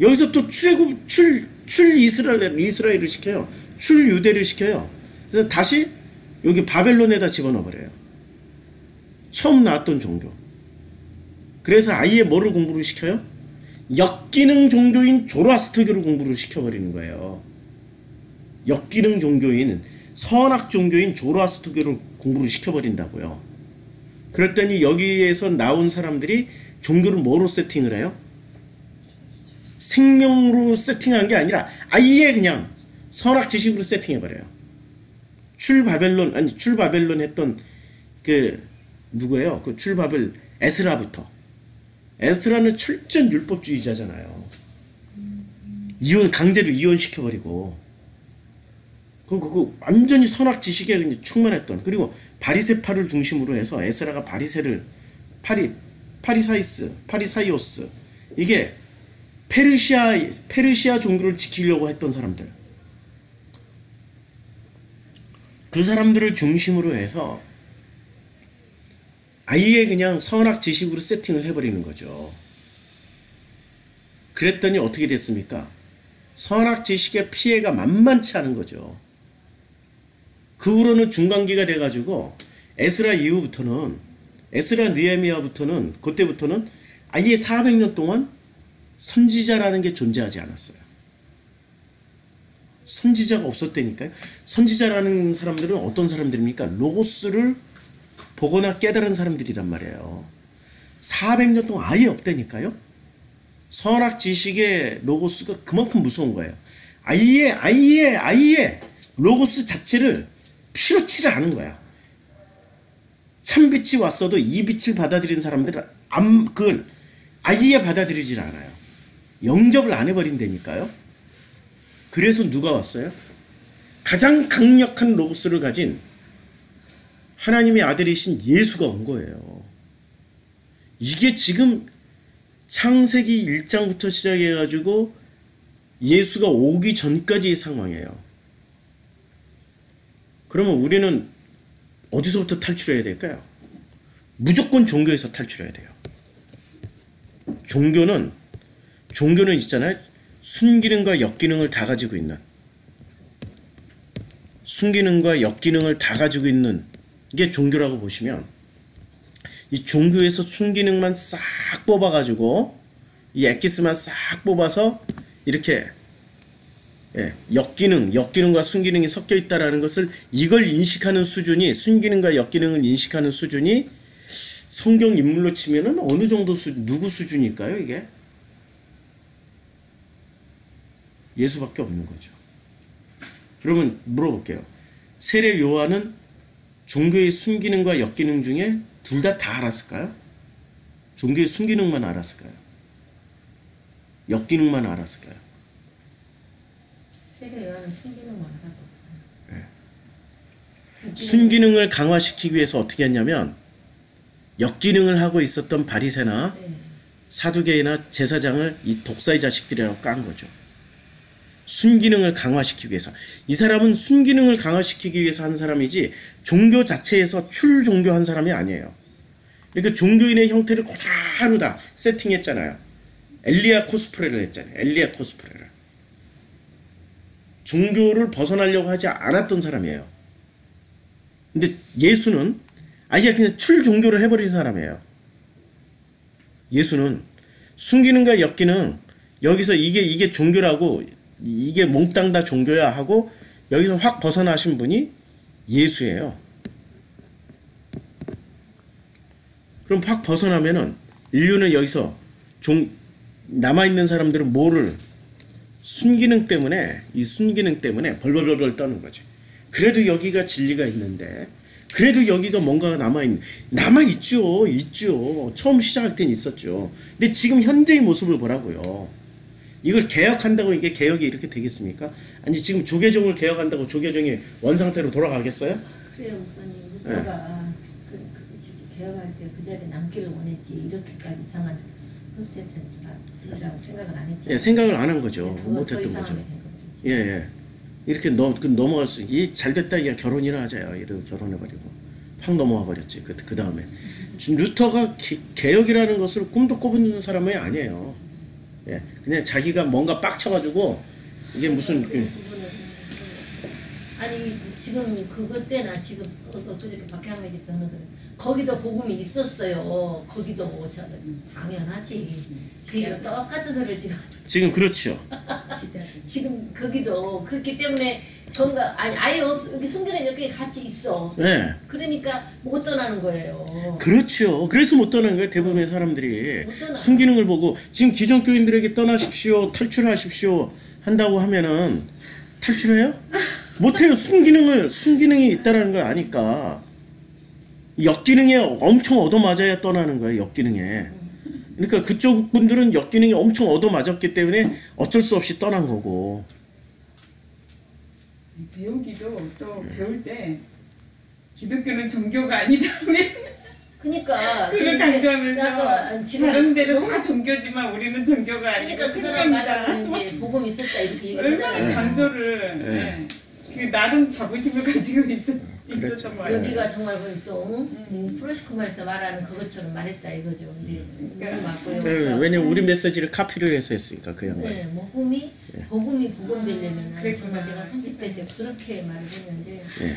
여기서 또 출 이스라엘을 시켜요. 출 유대를 시켜요. 그래서 다시 여기 바벨론에다 집어넣어 버려요. 처음 나왔던 종교. 그래서 아예 뭐를 공부를 시켜요? 역기능 종교인 조로아스터교를 공부를 시켜버리는 거예요. 역기능 종교인 선악 종교인 조로아스터교를 공부를 시켜버린다고요. 그랬더니 여기에서 나온 사람들이 종교를 뭐로 세팅을 해요? 생명으로 세팅한 게 아니라 아예 그냥 선악 지식으로 세팅해버려요. 출바벨론 했던 그 누구예요? 그 출바벨 에스라부터. 에스라는 철저한 율법주의자잖아요. 강제로 이혼시켜버리고 그거 완전히 선악 지식에 충만했던, 그리고 바리새파를 중심으로 해서 에스라가 파리사이오스, 이게 페르시아 종교를 지키려고 했던 사람들, 그 사람들을 중심으로 해서 아예 그냥 선악 지식으로 세팅을 해버리는 거죠. 그랬더니 어떻게 됐습니까? 선악 지식의 피해가 만만치 않은 거죠. 그 후로는 중간기가 돼가지고 에스라 이후부터는, 에스라 느헤미야부터는, 그때부터는 아예 400년 동안 선지자라는 게 존재하지 않았어요. 선지자가 없었다니까요. 선지자라는 사람들은 어떤 사람들입니까? 로고스를 보거나 깨달은 사람들이란 말이에요. 400년 동안 아예 없다니까요. 선악 지식의 로고스가 그만큼 무서운 거예요. 아예 로고스 자체를 필요치를 않은 거야. 참빛이 왔어도 이 빛을 받아들이는 사람들은 그걸 아예 받아들이질 않아요. 영접을 안 해버린다니까요. 그래서 누가 왔어요? 가장 강력한 로고스를 가진 하나님의 아들이신 예수가 온 거예요. 이게 지금 창세기 1장부터 시작해가지고 예수가 오기 전까지의 상황이에요. 그러면 우리는 어디서부터 탈출해야 될까요? 무조건 종교에서 탈출해야 돼요. 종교는 있잖아요. 순기능과 역기능을 다 가지고 있는, 순기능과 역기능을 다 가지고 있는 게 종교라고 보시면, 이 종교에서 순기능만 싹 뽑아가지고 이 엑기스만 싹 뽑아서 이렇게 역기능과 순기능이 섞여 있다라는 것을, 이걸 인식하는 수준이, 순기능과 역기능을 인식하는 수준이 성경 인물로 치면은 어느 정도 누구 수준일까요, 이게? 예수밖에 없는 거죠. 그러면 물어볼게요. 세례 요한은 종교의 순기능과 역기능 중에 둘 다 알았을까요? 종교의 순기능만 알았을까요? 역기능만 알았을까요? 세례 요한은 순기능만 알아도. 순기능을 강화시키기 위해서 어떻게 했냐면, 역기능을 하고 있었던 바리새나 사두개이나 제사장을 이 독사의 자식들이라고 깐 거죠. 순기능을 강화시키기 위해서. 이 사람은 순기능을 강화시키기 위해서 한 사람이지 종교 자체에서 출종교한 사람이 아니에요. 그러니까 종교인의 형태를 그대로 다 세팅했잖아요. 엘리야 코스프레를 했잖아요. 엘리야 코스프레를. 종교를 벗어나려고 하지 않았던 사람이에요. 근데 예수는 아예 그냥 출종교를 해버린 사람이에요. 예수는 순기능과 역기능 여기서 이게 종교라고 이게 몽땅 다 종교야 하고 여기서 확 벗어나신 분이 예수예요. 그럼 확 벗어나면은 인류는 여기서 남아있는 사람들은 뭐를 순기능 때문에 이 순기능 때문에 벌벌벌벌 떠는 거지. 그래도 여기가 진리가 있는데 그래도 여기가 뭔가가 남아있죠. 있죠. 처음 시작할 땐 있었죠. 근데 지금 현재의 모습을 보라고요. 이걸 개혁한다고 이게 개혁이 이렇게 되겠습니까? 아니 지금 조계종을 개혁한다고 조계종이 원상태로 돌아가겠어요? 그래요 목사님. 루터가 개혁할 때 그 자리에 남기를 원했지 이렇게까지 이상한 프로테스탄트라고 생각을 안 했지. 예, 생각을 안 한 거죠. 더 못했던 이상하게 거죠. 된 거죠. 예, 예. 이렇게 넘어갈 수, 이 잘됐다, 야 결혼이나 하자요. 이러고 결혼해버리고 확 넘어와 버렸지. 그 다음에 루터가 개혁이라는 것을 꿈도 꿔본 사람이 아니에요. 예, 그냥 자기가 뭔가 빡쳐가지고 이게 무슨 아니 지금 그것 때나 지금 어떻게 박해함의 집 전우들 거기도 복음이 있었어요. 거기도 당연하지. 그게 똑같은 소리를 지금 그렇죠. 지금 거기도 그렇기 때문에 아예 이렇게 순결한 여기 같이 있어. 예. 그러니까 못 떠나는 거예요. 그렇죠. 그래서 못 떠나는 거예요. 대부분의 사람들이 못 떠나. 순기능을 보고 지금 기존 교인들에게 떠나십시오, 탈출하십시오 한다고 하면은 탈출해요? 못해요. 순기능이 있다라는 걸 아니까 역기능에 엄청 얻어맞아야 떠나는 거예요. 역기능에. 그러니까 그쪽 분들은 역기능이 엄청 얻어맞았기 때문에 어쩔 수 없이 떠난 거고. 배우기도 또 배울 때 기독교는 종교가 아니다면 그러니까 그걸 강조하면서 다른 데는 너무 다 종교지만 우리는 종교가 아니고 그러니까 그 사람 말하는 이제 복음 있었다 이렇게 얘기를 얼마나 하잖아요. 강조를 그 나름 자부심을 가지고 있었던 그렇죠. 거 아니에요. 여기가 정말 또 프로시코마에서 말하는 그것처럼 말했다 이거죠. 근데 복음이 맞고요. 그러니까 왜냐면 우리 메시지를 카피를 해서 했으니까 그 양반. 네, 복음이 복음되려면 나는 정말 그랬구나. 제가 30대 때 그렇게 말을 했는데 예.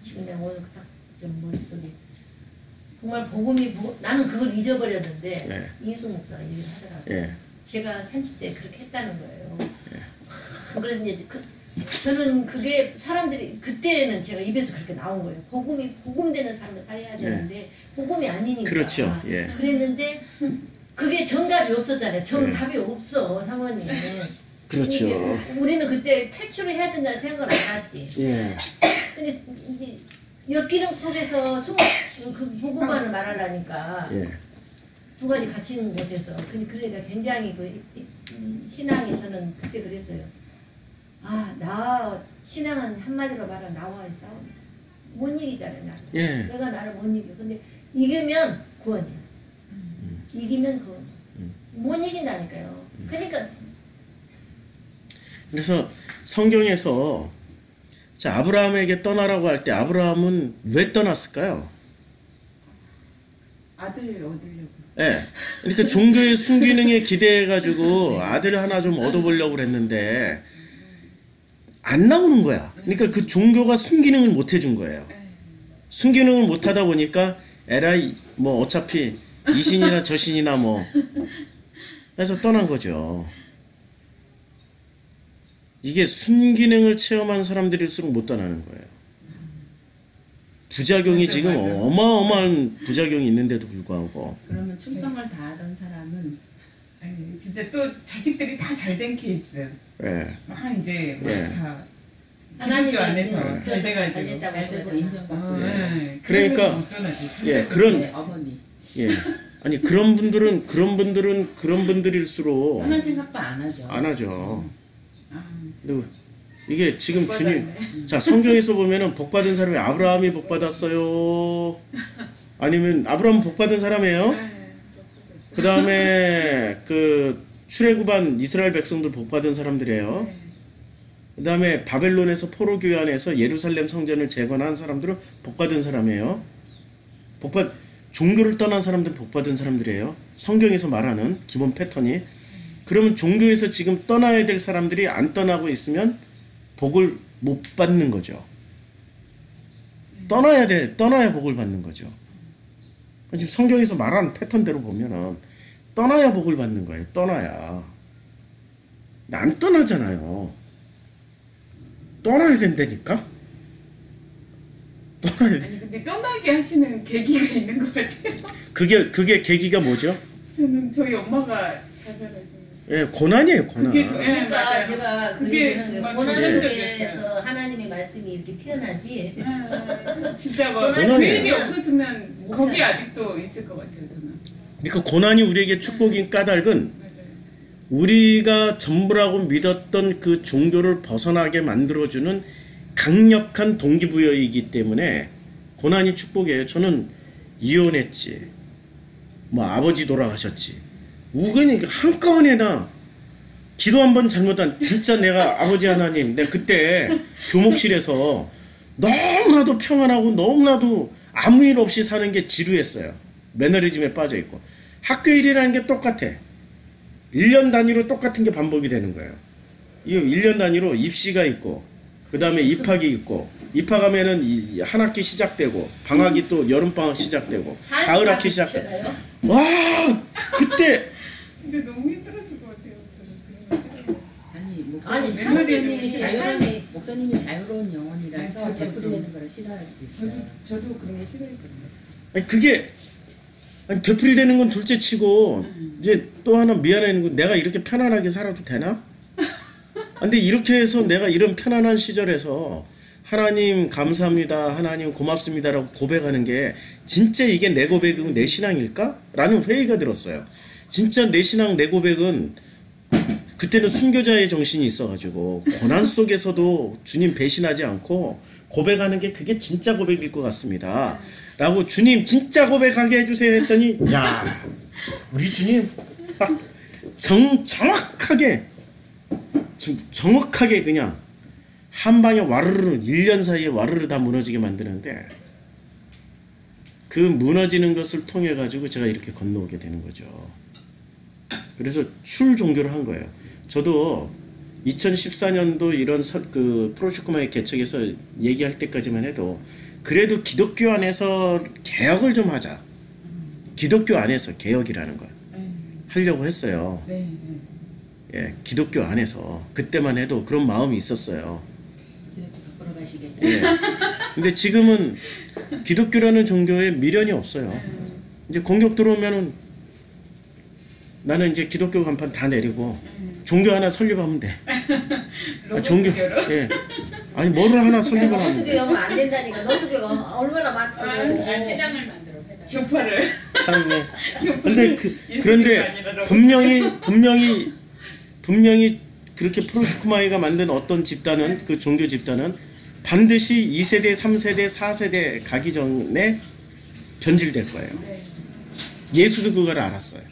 지금 내가 오늘 딱 좀 머릿속에 정말 나는 그걸 잊어버렸는데 네. 이승 목사가 얘기를 하더라고요. 예. 제가 30대에 그렇게 했다는 거예요. 그래서 이제 저는 그게 사람들이 그때는 제가 입에서 그렇게 나온 거예요. 복음되는 삶을 살아야 되는데 복음이 아니니까. 그렇죠. 예. 그랬는데 그게 정답이 없었잖아요. 정답이 없어 사모님. 그렇죠. 이게 우리는 그때 탈출을 해야 된다는 생각을 안 했지. 예. 근데 이제 역기능 속에서 그 복음만을 말하려니까 예. 두 가지 갇힌 곳에서 그러니까 굉장히 신앙이 저는 그때 그랬어요. 나 신앙은 한마디로 말하면 나와의 싸움이다. 못 이기잖아요 나를. 예. 내가 나를 못 이겨. 근데 이기면 구원이야. 이기면 구원. 못 이긴다니까요. 그러니까 그래서 성경에서 자 아브라함에게 떠나라고 할 때 아브라함은 왜 떠났을까요? 아들 얻으려고. 예. 그러니까 종교의 순기능에 기대해가지고 아들 하나 좀 얻어보려고 그랬는데 안 나오는 거야. 그러니까 그 종교가 순기능을 못 해준 거예요. 순기능을 못 하다 보니까 에라이 뭐 어차피 이신이나 저신이나 뭐 해서 떠난 거죠. 이게 순기능을 체험한 사람들일수록 못 떠나는 거예요. 부작용이 맞아, 지금 맞아. 어마어마한 부작용이 있는데도 불구하고 그러면 충성을 다하던 사람은 아니 진짜 또 자식들이 다 잘 된 케이스. 예. 막 이제 예. 다 하나님이 기독교 안에서 잘 잘 돼가지고. 됐다고 잘 되고 그러잖아. 인정받고 네. 그러니까 그러면 못 떠나지. 예, 그런 이제 어머니 예. 아니 그런 분들은 그런 분들일수록 떠날 생각도 안 하죠. 안 하죠. 아, 그리고 이게 지금 복 주님 받았네. 자 성경에서 보면은 복 받은 사람이 아브라함이 복 받았어요. 아니면 아브라함 복 받은 사람이에요. 네. 그 다음에 그 출애굽한 이스라엘 백성들 복 받은 사람들이에요. 네. 그 다음에 바벨론에서 포로 교환해서 예루살렘 성전을 재건한 사람들은 복 받은 사람이에요. 종교를 떠난 사람들은 복 받은 사람들이에요. 성경에서 말하는 기본 패턴이. 그러면 종교에서 지금 떠나야 될 사람들이 안 떠나고 있으면 복을 못 받는 거죠. 떠나야 복을 받는 거죠. 지금 성경에서 말하는 패턴대로 보면은 떠나야 복을 받는 거예요. 떠나야. 근데 안 떠나잖아요. 떠나야 된다니까? 떠나야 돼. 아니 근데 떠나게 하시는 계기가 있는 것 같아요. 그게 계기가 뭐죠? 저는 저희 엄마가 자살하신. 예, 고난이에요, 고난. 그게 그러니까 맞아요. 제가 그 그게 얘기하는 게 정말 고난 긍정적이었어요. 속에서 하나님의 말씀이 이렇게 피어나지. 진짜 막 고난이 그 일이 있으면 없었으면 못 거기 해요. 아직도 있을 것 같아요 저는. 그러니까 고난이 우리에게 축복인 까닭은 맞아요. 우리가 전부라고 믿었던 그 종교를 벗어나게 만들어주는 강력한 동기부여이기 때문에 고난이 축복이에요. 저는 이혼했지, 뭐 아버지 돌아가셨지, 우연히 한꺼번에나 기도 한 번 잘못한, 진짜 내가 아버지 하나님, 내가 그때 교목실에서 너무나도 평안하고 너무나도 아무 일 없이 사는 게 지루했어요. 매너리즘에 빠져있고. 학교 일이라는 게 똑같아. 1년 단위로 똑같은 게 반복이 되는 거예요. 이 1년 단위로 입시가 있고, 그 다음에 입학이 있고, 입학하면은 한 학기 시작되고, 방학이 또 여름방학 시작되고, 가을 학기 시작되고. 와! 그때 근데 너무 힘들었을 것 같아요. 저는 그런 거 싫어요. 아니 아니, 목사님이 사람들이 목사님이 자유로운 영혼이라서 아니, 저도 되풀이되는 걸 싫어할 수 있어요. 저도 그런 거 싫어했어요. 아니 그게 아니 되풀이되는 건 둘째 치고 이제 또 하나 미안한 건 내가 이렇게 편안하게 살아도 되나? 근데 이렇게 해서 내가 이런 편안한 시절에서 하나님 감사합니다, 하나님 고맙습니다라고 고백하는 게 진짜 이게 내 고백이고 내 신앙일까? 라는 회의가 들었어요. 진짜 내 신앙 내 고백은 그때는 순교자의 정신이 있어가지고 고난 속에서도 주님 배신하지 않고 고백하는 게 그게 진짜 고백일 것 같습니다 라고 주님 진짜 고백하게 해주세요 했더니 야 우리 주님 정확하게 그냥 한 방에 와르르 1년 사이에 와르르 다 무너지게 만드는데 그 무너지는 것을 통해 가지고 제가 이렇게 건너오게 되는 거죠. 그래서 출 종교를 한 거예요. 저도 2014년도 이런 그 프로슈크마의 개척에서 얘기할 때까지만 해도 그래도 기독교 안에서 개혁을 좀 하자. 기독교 안에서 개혁이라는 걸 하려고 했어요. 네. 예, 기독교 안에서 그때만 해도 그런 마음이 있었어요. 바꾸러 가시게. 예. 근데 지금은 기독교라는 종교에 미련이 없어요. 이제 공격 들어오면은 나는 이제 기독교 간판 다 내리고 종교 하나 설립하면 돼. 종교. 예. 아니 뭐를 하나 설립을 하면 노수교 돼. 영은 안 된다니까. 노수교가 얼마나 많다고. 회당을 만들어. 회당. 교파를. 참네. 근데 그런데 분명히 그렇게 프로슈크마이가 만든 어떤 집단은 그 종교 집단은 반드시 2세대, 3세대, 4세대 가기 전에 변질될 거예요. 예수도 그걸 알았어요.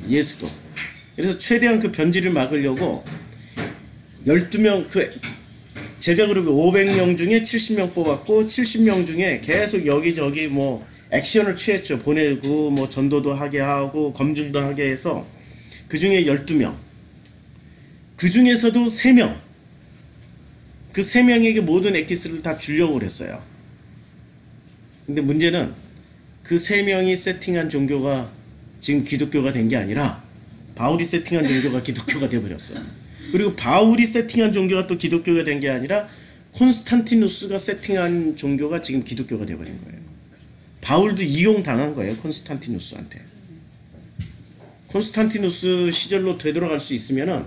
예수도. 그래서 최대한 그 변질을 막으려고 12명 그 제자 그룹이 500명 중에 70명 뽑았고 70명 중에 계속 여기저기 뭐 액션을 취했죠. 보내고 뭐 전도도 하게 하고 검증도 하게 해서 그 중에 12명. 그 중에서도 3명. 그 3명에게 모든 엑기스를 다 주려고 그랬어요. 근데 문제는 그 3명이 세팅한 종교가 지금 기독교가 된 게 아니라 바울이 세팅한 종교가 기독교가 돼버렸어요. 그리고 바울이 세팅한 종교가 또 기독교가 된 게 아니라 콘스탄티누스가 세팅한 종교가 지금 기독교가 돼버린 거예요. 바울도 이용당한 거예요. 콘스탄티누스한테. 콘스탄티누스 시절로 되돌아갈 수 있으면은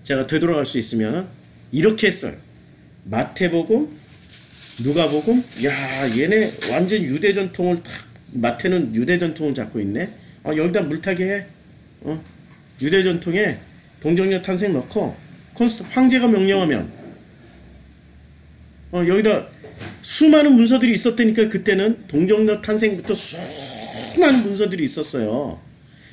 제가 되돌아갈 수 있으면은 이렇게 했어요. 마태복음, 누가복음, 야 얘네 완전 유대 전통을 탁 마태는 유대 전통을 잡고 있네. 여기다 물타기 해. 유대 전통에 동정녀 탄생 넣고 황제가 명령하면 여기다 수많은 문서들이 있었다니까. 그때는 동정녀 탄생부터 수많은 문서들이 있었어요.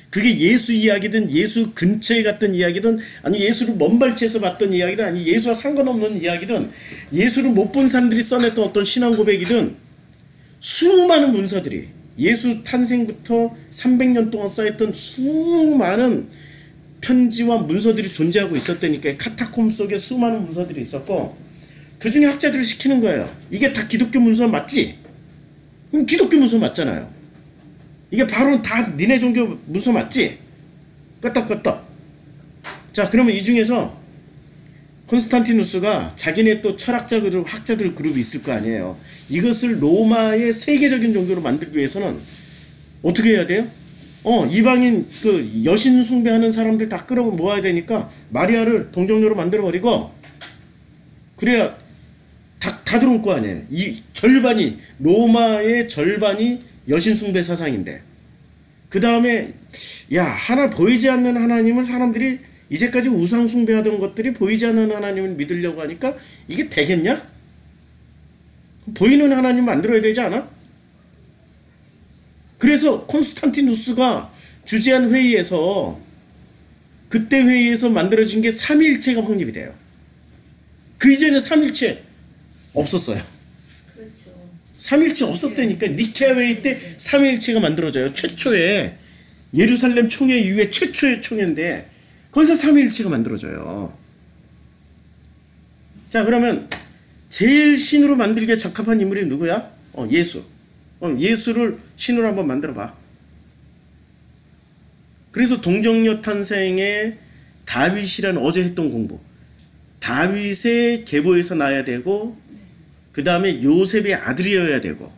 그게 예수 이야기든 예수 근처에 갔던 이야기든 아니 예수를 먼 발치에서 봤던 이야기든 아니 예수와 상관없는 이야기든 예수를 못 본 사람들이 써냈던 어떤 신앙 고백이든 수많은 문서들이 예수 탄생부터 300년 동안 쌓였던 수많은 편지와 문서들이 존재하고 있었다니까. 카타콤 속에 수많은 문서들이 있었고 그 중에 학자들을 시키는 거예요. 이게 다 기독교 문서 맞지? 그럼 기독교 문서 맞잖아요. 이게 바로 다 니네 종교 문서 맞지? 껐다. 자, 그러면 이 중에서 콘스탄티누스가 자기네 또 철학자 그룹, 학자들 그룹이 있을 거 아니에요. 이것을 로마의 세계적인 종교로 만들기 위해서는 어떻게 해야 돼요? 이방인 그 여신 숭배하는 사람들 다 끌어 모아야 되니까 마리아를 동정녀로 만들어 버리고, 그래야 다 들어올 거 아니에요. 이 절반이, 로마의 절반이 여신 숭배 사상인데, 그 다음에 야, 하나 보이지 않는 하나님을 사람들이 이제까지 우상 숭배하던 것들이 보이지 않는 하나님을 믿으려고 하니까 이게 되겠냐? 보이는 하나님 만들어야 되지 않아? 그래서 콘스탄티누스가 주재한 회의에서, 그때 회의에서 만들어진 게 삼위일체가 확립이 돼요. 그 이전에 삼위일체 없었어요. 그렇죠. 삼위일체 없었다니까. 니케아 회의 때 삼위일체가 만들어져요. 최초의 예루살렘 총회 이후에 최초의 총회인데 거기서 삼위일체가 만들어져요. 자, 그러면 제일 신으로 만들기에 적합한 인물이 누구야? 예수. 예수를 신으로 한번 만들어봐. 그래서 동정녀 탄생에 다윗이라는, 어제 했던 공부, 다윗의 계보에서 나야 되고, 그 다음에 요셉의 아들이어야 되고,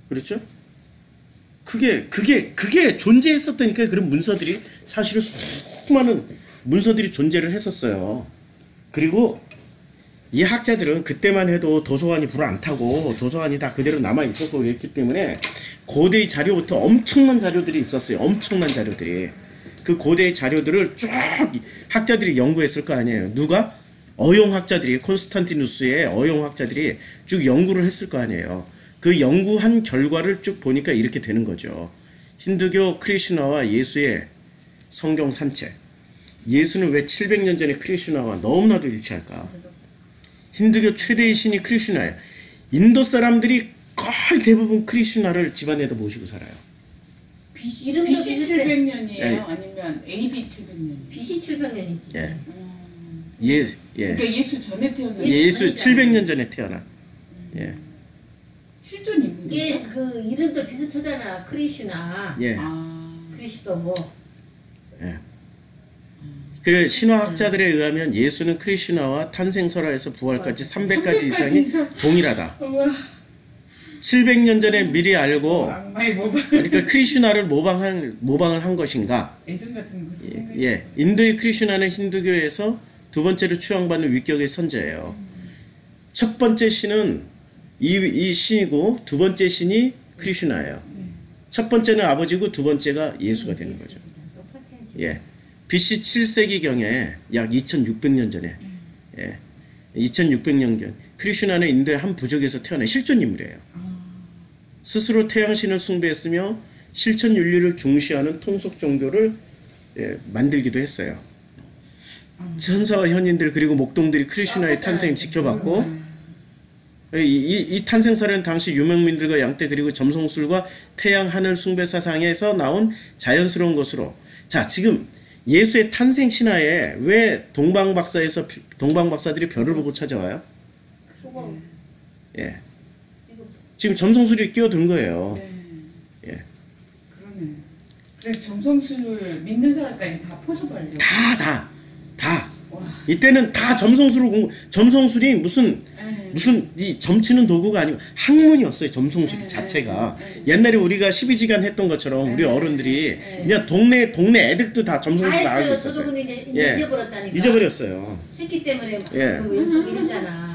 그렇죠? 그게 존재했었다니까. 그런 문서들이, 사실은 수많은 문서들이 존재를 했었어요. 그리고 이 학자들은 그때만 해도 도서관이 불을 안 타고 도서관이 다 그대로 남아 있었고 그랬기 때문에 고대의 자료부터 엄청난 자료들이 있었어요. 엄청난 자료들이. 그 고대의 자료들을 쭉 학자들이 연구했을 거 아니에요. 누가? 어용학자들이, 콘스탄티누스의 어용학자들이 쭉 연구를 했을 거 아니에요. 그 연구한 결과를 쭉 보니까 이렇게 되는 거죠. 힌두교 크리슈나와 예수의 성경 산책. 예수는 왜 700년 전에 크리슈나와 너무나도 일치할까? 힌두교 최대의 신이 크리슈나예요. 인도 사람들이 거의 대부분 크리슈나를 집안에다 모시고 살아요. BC 이름도 비슷해. 700년이에요? 예. 아니면 AD 700년이에요? BC 700년이지. 예. 그러니까 예수 전에 태어난 예수 700년 전에 태어난. 예. 실존 인물이에요? 이게 그 이름도 비슷하잖아. 크리슈나, 예. 크리스도 뭐. 예. 그 신화학자들에 의하면 예수는 크리슈나와 탄생설화에서 부활까지 300가지 이상이 동일하다. 700년 전에 미리 알고, 악마의 모방. 그러니까 크리슈나를 모방을 한 것인가? 애들 같은 것도 생각이. 예. 인도의 크리슈나는 힌두교에서 두 번째로 추앙받는 위격의 선제예요. 첫 번째 신은 이 신이고, 두 번째 신이 크리슈나예요. 첫 번째는 아버지고 두 번째가 예수가 되는 거죠. 예. BC 7세기경에 약 2600년 전에, 예, 2600년 전 크리슈나는 인도의 한 부족에서 태어난 실존 인물이에요. 스스로 태양신을 숭배했으며 실천윤리를 중시하는 통속 종교를 만들기도 했어요. 천사와 현인들 그리고 목동들이 크리슈나의 탄생을 지켜봤고, 이 탄생설은 당시 유명민들과 양떼 그리고 점성술과 태양 하늘 숭배 사상에서 나온 자연스러운 것으로, 자, 지금 예수의 탄생 신화에 왜 동방박사들이 별을 보고 찾아와요? 예. 지금 점성술이 끼어든 거예요. 네. 예. 그러네. 그래 점성술을 믿는 사람까지 다 포섭하려고. 다. 와. 이때는 다 점성술을 점성술이 무슨 이 점치는 도구가 아니고 학문이었어요. 점성술 자체가. 옛날에 우리가 12지간 했던 것처럼 우리 어른들이 그냥 동네 애들도 다 점성술 다 알고 했어요. 있었어요. 저도 근데 이제 예. 잊어버렸다니까. 잊어버렸어요. 했기 때문에 예. 그 연구를 했잖아.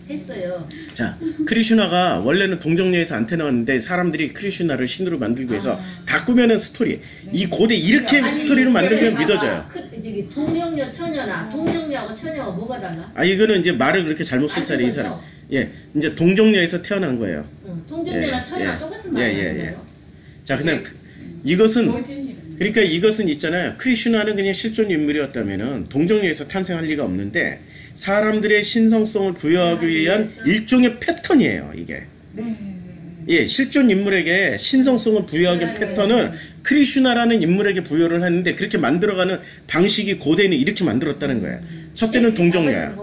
했어요. 자, 크리슈나가 원래는 동정녀에서 안 태어났는데 사람들이 크리슈나를 신으로 만들기 위해서 다 꾸며낸 스토리. 이 고대 이렇게 스토리를 만들면 믿어져요. 저기 동정녀 처녀나 동정녀하고 처녀가 뭐가 달라? 이거는 이제 말을 그렇게 잘못 쓴 사람이 이 사람. 예, 이제 동정녀에서 태어난 거예요. 동정녀나 처녀랑 똑같은 말이에요. 자, 그냥 이것은, 모진이라는. 그러니까 이것은 있잖아요. 크리슈나는 그냥 실존 인물이었다면은 동정녀에서 탄생할 리가 없는데 사람들의 신성성을 부여하기 위한 일종의 패턴이에요, 이게. 예, 실존 인물에게 신성성을 부여하기 위한 패턴을 크리슈나라는 인물에게 부여를 하는데 그렇게 만들어가는 방식이 고대는 이렇게 만들었다는 거예요. 첫째는 동정녀야.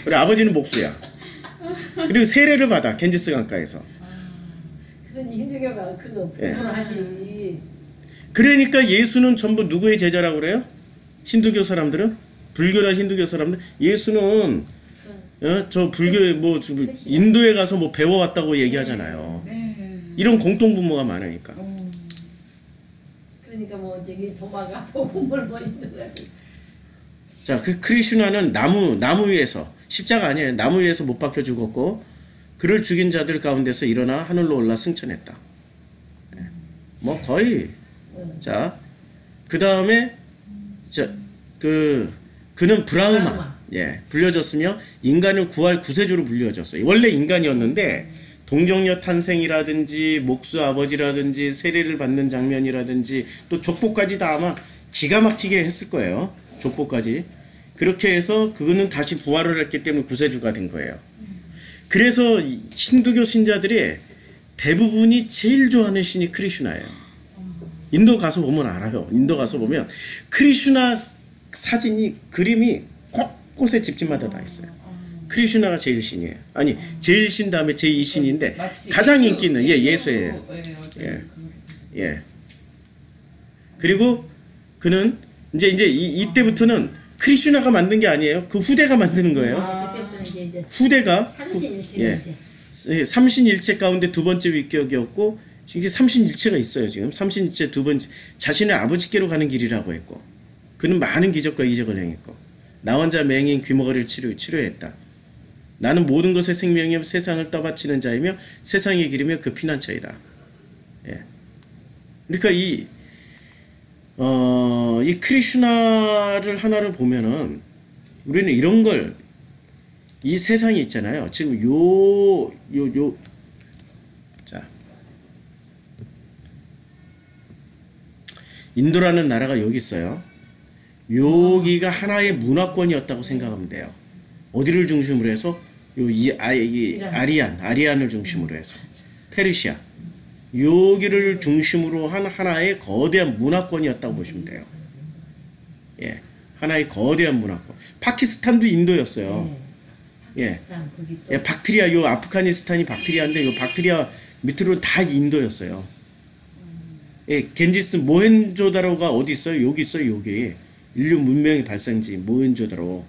그리고 아버지는 목수야. 그리고 세례를 받아 겐지스 강가에서. 그러니 힌두교가 그거 예. 부끄러 하지. 그러니까 예수는 전부 누구의 제자라고 그래요? 힌두교 사람들은? 불교나 힌두교 사람들 예수는 저 불교에 뭐 인도에 가서 뭐 배워왔다고 얘기하잖아요. 네. 이런 공통분모가 많으니까. 그러니까 뭐 저기 도마가 복음을 뭐 인도가지. 자, 그 크리슈나는 나무 위에서 십자가 아니에요. 나무 위에서 못 박혀 죽었고 그를 죽인 자들 가운데서 일어나 하늘로 올라 승천했다. 예. 뭐 거의 자, 그 다음에 그는 브라흐마 예, 불려졌으며 인간을 구할 구세주로 불려졌어요. 원래 인간이었는데 동정녀 탄생이라든지 목수 아버지라든지 세례를 받는 장면이라든지 또 족보까지 다 아마 기가 막히게 했을 거예요. 족보까지. 그렇게 해서 그거는 다시 부활을 했기 때문에 구세주가 된 거예요. 그래서 힌두교 신자들이 대부분이 제일 좋아하는 신이 크리슈나예요. 인도 가서 보면 알아요. 인도 가서 보면 크리슈나 사진이 그림이 곳곳에 집집마다 다 있어요. 크리슈나가 제일 신이에요. 아니 제일 신 다음에 제2 신인데 가장 인기 있는 예수예요. 예. 그리고 그는 이제 이때부터는 크리슈나가 만든 게 아니에요. 그 후대가 만드는 거예요. 그때부터 이제 후대가 삼신일체 이제. 삼신일체 가운데 두 번째 위격이었고 이게 삼신일체가 있어요. 지금 삼신일체 두 번째 자신의 아버지께로 가는 길이라고 했고 그는 많은 기적과 이적을 행했고 나 혼자 맹인 귀머거리를 치료했다. 나는 모든 것의 생명이며 세상을 떠받치는 자이며 세상의 길이며 그 피난처이다. 예. 그러니까 이 크리슈나를 하나를 보면은 우리는 이런 걸 이 세상이 있잖아요. 지금 자 인도라는 나라가 여기 있어요. 여기가 하나의 문화권이었다고 생각하면 돼요. 어디를 중심으로 해서 아리안을 중심으로 해서 페르시아 여기를 중심으로 한 하나의 거대한 문화권이었다고 보시면 돼요. 예, 하나의 거대한 문화권. 파키스탄도 인도였어요. 예, 박트리아 아프가니스탄이 박트리아인데 박트리아 밑으로 다 인도였어요. 예, 겐지스 모헨조다로가 어디 있어요? 여기 있어요. 여기 인류 문명의 발생지 모헨조다로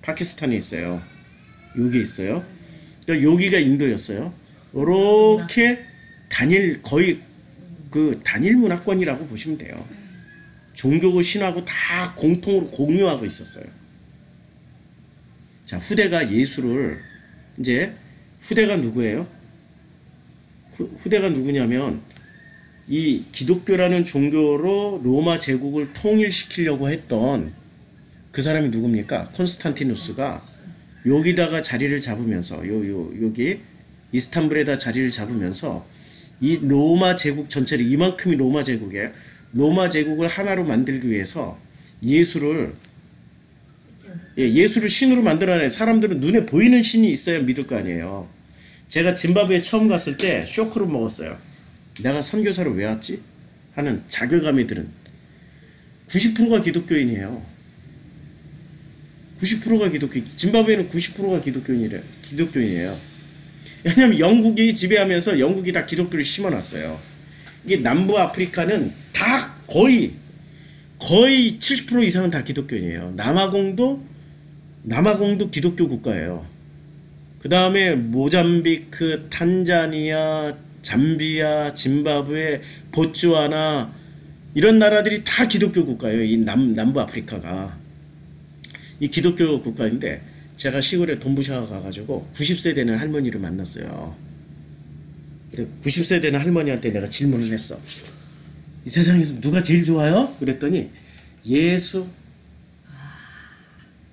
파키스탄에 있어요. 여기 있어요. 그러니까 여기가 인도였어요. 이렇게 거의 그 단일 문화권이라고 보시면 돼요. 종교고 신화고 다 공통으로 공유하고 있었어요. 자, 후대가 예수를 후대가 누구예요? 후대가 누구냐면 이 기독교라는 종교로 로마 제국을 통일시키려고 했던 그 사람이 누굽니까? 콘스탄티누스가 여기다가 자리를 잡으면서 여기 이스탄불에다 자리를 잡으면서 이 로마 제국 전체를 이만큼이 로마 제국이에요. 로마 제국을 하나로 만들기 위해서 예수를 신으로 만들어내. 사람들은 눈에 보이는 신이 있어야 믿을 거 아니에요. 제가 짐바브웨 처음 갔을 때 쇼크를 먹었어요. 내가 선교사를 왜 왔지? 하는 자괴감이 드는 90%가 기독교인이에요. 90%가 짐바브웨는 90%가 기독교인이에요. 왜냐면 영국이 지배하면서 영국이 다 기독교를 심어놨어요. 이게 남부 아프리카는 다 거의 70% 이상은 다 기독교인이에요. 남아공도 기독교 국가예요. 그 다음에 모잠비크, 탄자니아, 잠비아, 짐바브웨, 보츠와나 이런 나라들이 다 기독교 국가예요. 이 남부 아프리카가 이 기독교 국가인데 제가 시골에 돈부샤 가가지고 90세 되는 할머니를 만났어요. 90세 되는 할머니한테 내가 질문을 했어. 이 세상에서 누가 제일 좋아요? 그랬더니 예수.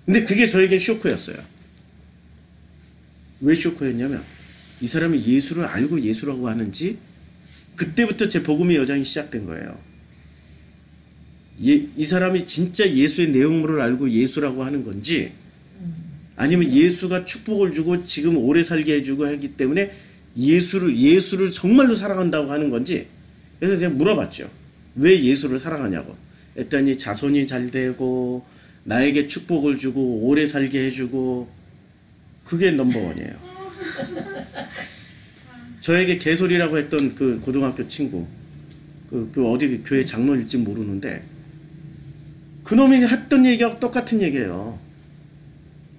근데 그게 저에겐 쇼크였어요. 왜 쇼크였냐면 이 사람이 예수를 알고 예수라고 하는지 그때부터 제 복음의 여정이 시작된 거예요. 이 사람이 진짜 예수의 내용물을 알고 예수라고 하는 건지 아니면 예수가 축복을 주고 지금 오래 살게 해주고 하기 때문에 예수를 정말로 사랑한다고 하는 건지. 그래서 제가 물어봤죠. 왜 예수를 사랑하냐고. 했더니 자손이 잘 되고 나에게 축복을 주고 오래 살게 해주고 그게 넘버원이에요. 저에게 개소리라고 했던 그 고등학교 친구, 그 어디 교회 장로일지 모르는데 그놈이 했던 얘기하고 똑같은 얘기예요.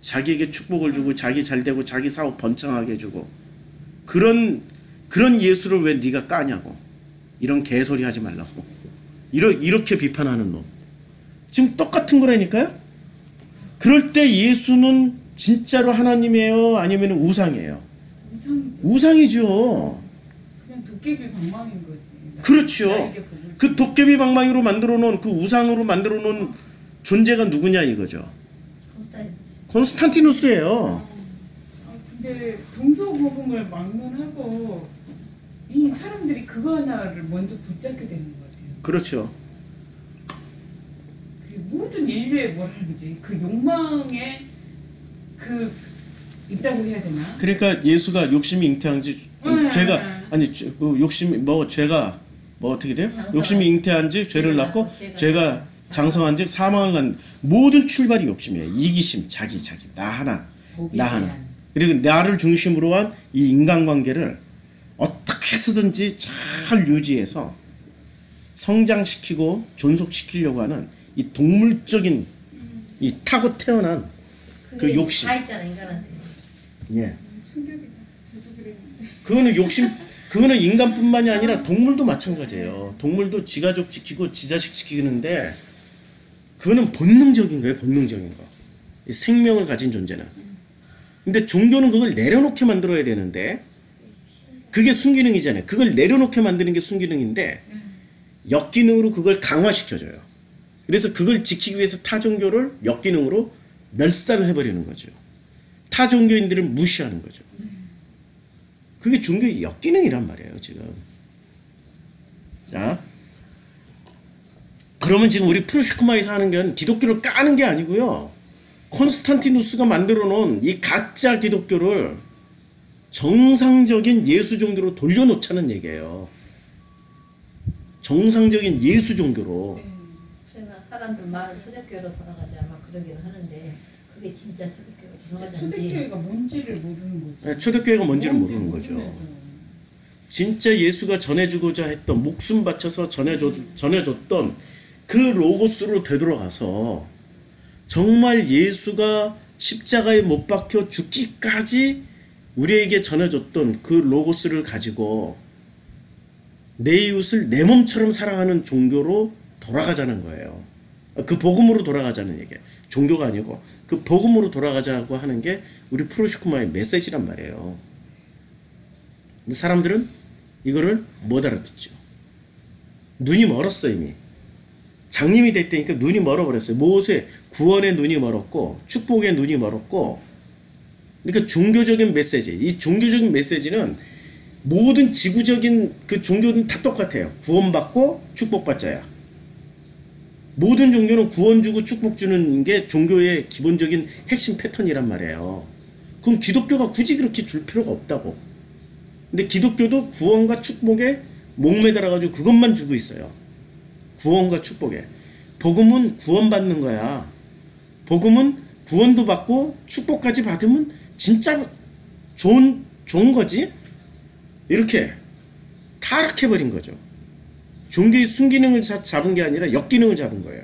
자기에게 축복을 주고 자기 잘 되고 자기 사업 번창하게 해주고 그런 예수를 왜 네가 까냐고. 이런 개소리 하지 말라고. 이렇게 비판하는 놈. 지금 똑같은 거라니까요. 그럴 때 예수는 진짜로 하나님이에요? 아니면 우상이에요? 우상이죠. 우상이죠. 그냥 도깨비 방망인 거지. 그렇죠. 나에게 복을 그 도깨비 방망이로 만들어 놓은 그 우상으로 만들어 놓은 존재가 누구냐 이거죠. 콘스탄티누스예요. 근데 동서고금을 막론하고 이 사람들이 그거 하나를 먼저 붙잡게 되는 것 같아요. 그렇죠. 그 모든 인류의 뭐라 그러지? 그 욕망에 그 있다고 해야 되나? 그러니까 예수가 욕심이 잉태한지 죄가 네. 아니 그 욕심이 뭐 죄가 뭐 어떻게 돼요? 욕심이 잉태한지 죄를 낳고 죄가 장성한지 사망을 낳는 모든 출발이 욕심이에요. 이기심, 자기 나 하나. 그리고 나를 중심으로 한 이 인간관계를 어떻게 해서든지 잘 유지해서 성장시키고 존속시키려고 하는 이 동물적인 이 타고 태어난 그 욕심. 다 있잖아 인간한테. 예. 충격이다. 저도 그랬는데. 그거는 욕심. 그거는 인간뿐만이 아니라 동물도 마찬가지예요. 동물도 지 가족 지키고 지 자식 지키는데 그거는 본능적인 거예요. 본능적인 거. 이 생명을 가진 존재는. 근데 종교는 그걸 내려놓게 만들어야 되는데 그게 순기능이잖아요. 그걸 내려놓게 만드는 게 순기능인데 역기능으로 그걸 강화시켜줘요. 그래서 그걸 지키기 위해서 타 종교를 역기능으로 멸살을 해버리는 거죠. 타 종교인들을 무시하는 거죠. 그게 종교의 역기능이란 말이에요. 지금. 자, 그러면 지금 우리 프로시크마에서 하는 건 기독교를 까는 게 아니고요. 콘스탄티누스가 만들어 놓은 이 가짜 기독교를 정상적인 예수 종교로 돌려놓자는 얘기예요. 정상적인 예수 종교로. 제가 사람들 말은 초대교회로 돌아가자 막 그러기는 하는데 그게 진짜 초대교회가 진짜인지 초대교회가 뭔지를 모르는 거죠. 네, 초대교회가 뭔지를 뭔지 모르는 거죠. 모르면서. 진짜 예수가 전해주고자 했던 목숨 바쳐서 전해줬던 그 로고스로 되돌아가서 정말 예수가 십자가에 못 박혀 죽기까지 우리에게 전해줬던 그 로고스를 가지고 내 이웃을 내 몸처럼 사랑하는 종교로 돌아가자는 거예요. 그 복음으로 돌아가자는 얘기예요. 종교가 아니고 그 복음으로 돌아가자고 하는 게 우리 프로시쿠마의 메시지란 말이에요. 근데 사람들은 이거를 못 알아듣죠. 눈이 멀었어 이미. 장님이 됐다니까 눈이 멀어버렸어요. 모세 구원의 눈이 멀었고 축복의 눈이 멀었고 그러니까 종교적인 메시지, 이 종교적인 메시지는 모든 지구적인 그 종교는 다 똑같아요. 구원받고 축복받자야. 모든 종교는 구원 주고 축복 주는 게 종교의 기본적인 핵심 패턴이란 말이에요. 그럼 기독교가 굳이 그렇게 줄 필요가 없다고. 근데 기독교도 구원과 축복에 목매달아가지고 그것만 주고 있어요. 구원과 축복에. 복음은 구원받는 거야. 복음은 구원도 받고 축복까지 받으면 진짜 좋은 거지? 이렇게 타락해버린 거죠. 종교의 순기능을 잡은 게 아니라 역기능을 잡은 거예요.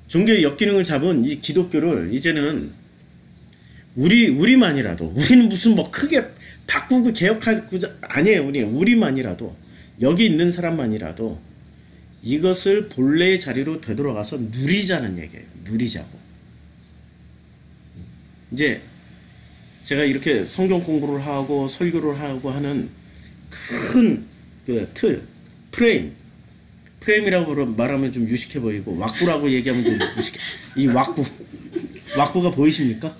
종교의 역기능을 잡은 이 기독교를 이제는 우리만이라도 우리는 무슨 뭐 크게 바꾸고 개혁하고자 아니에요. 우리만이라도 여기 있는 사람만이라도 이것을 본래의 자리로 되돌아가서 누리자는 얘기예요. 누리자고. 이제 제가 이렇게 성경 공부를 하고 설교를 하고 하는 큰 그 틀, 프레임이라고 말하면 좀 유식해 보이고 왁구라고 얘기하면 좀 유식해. 이 왁구가 보이십니까?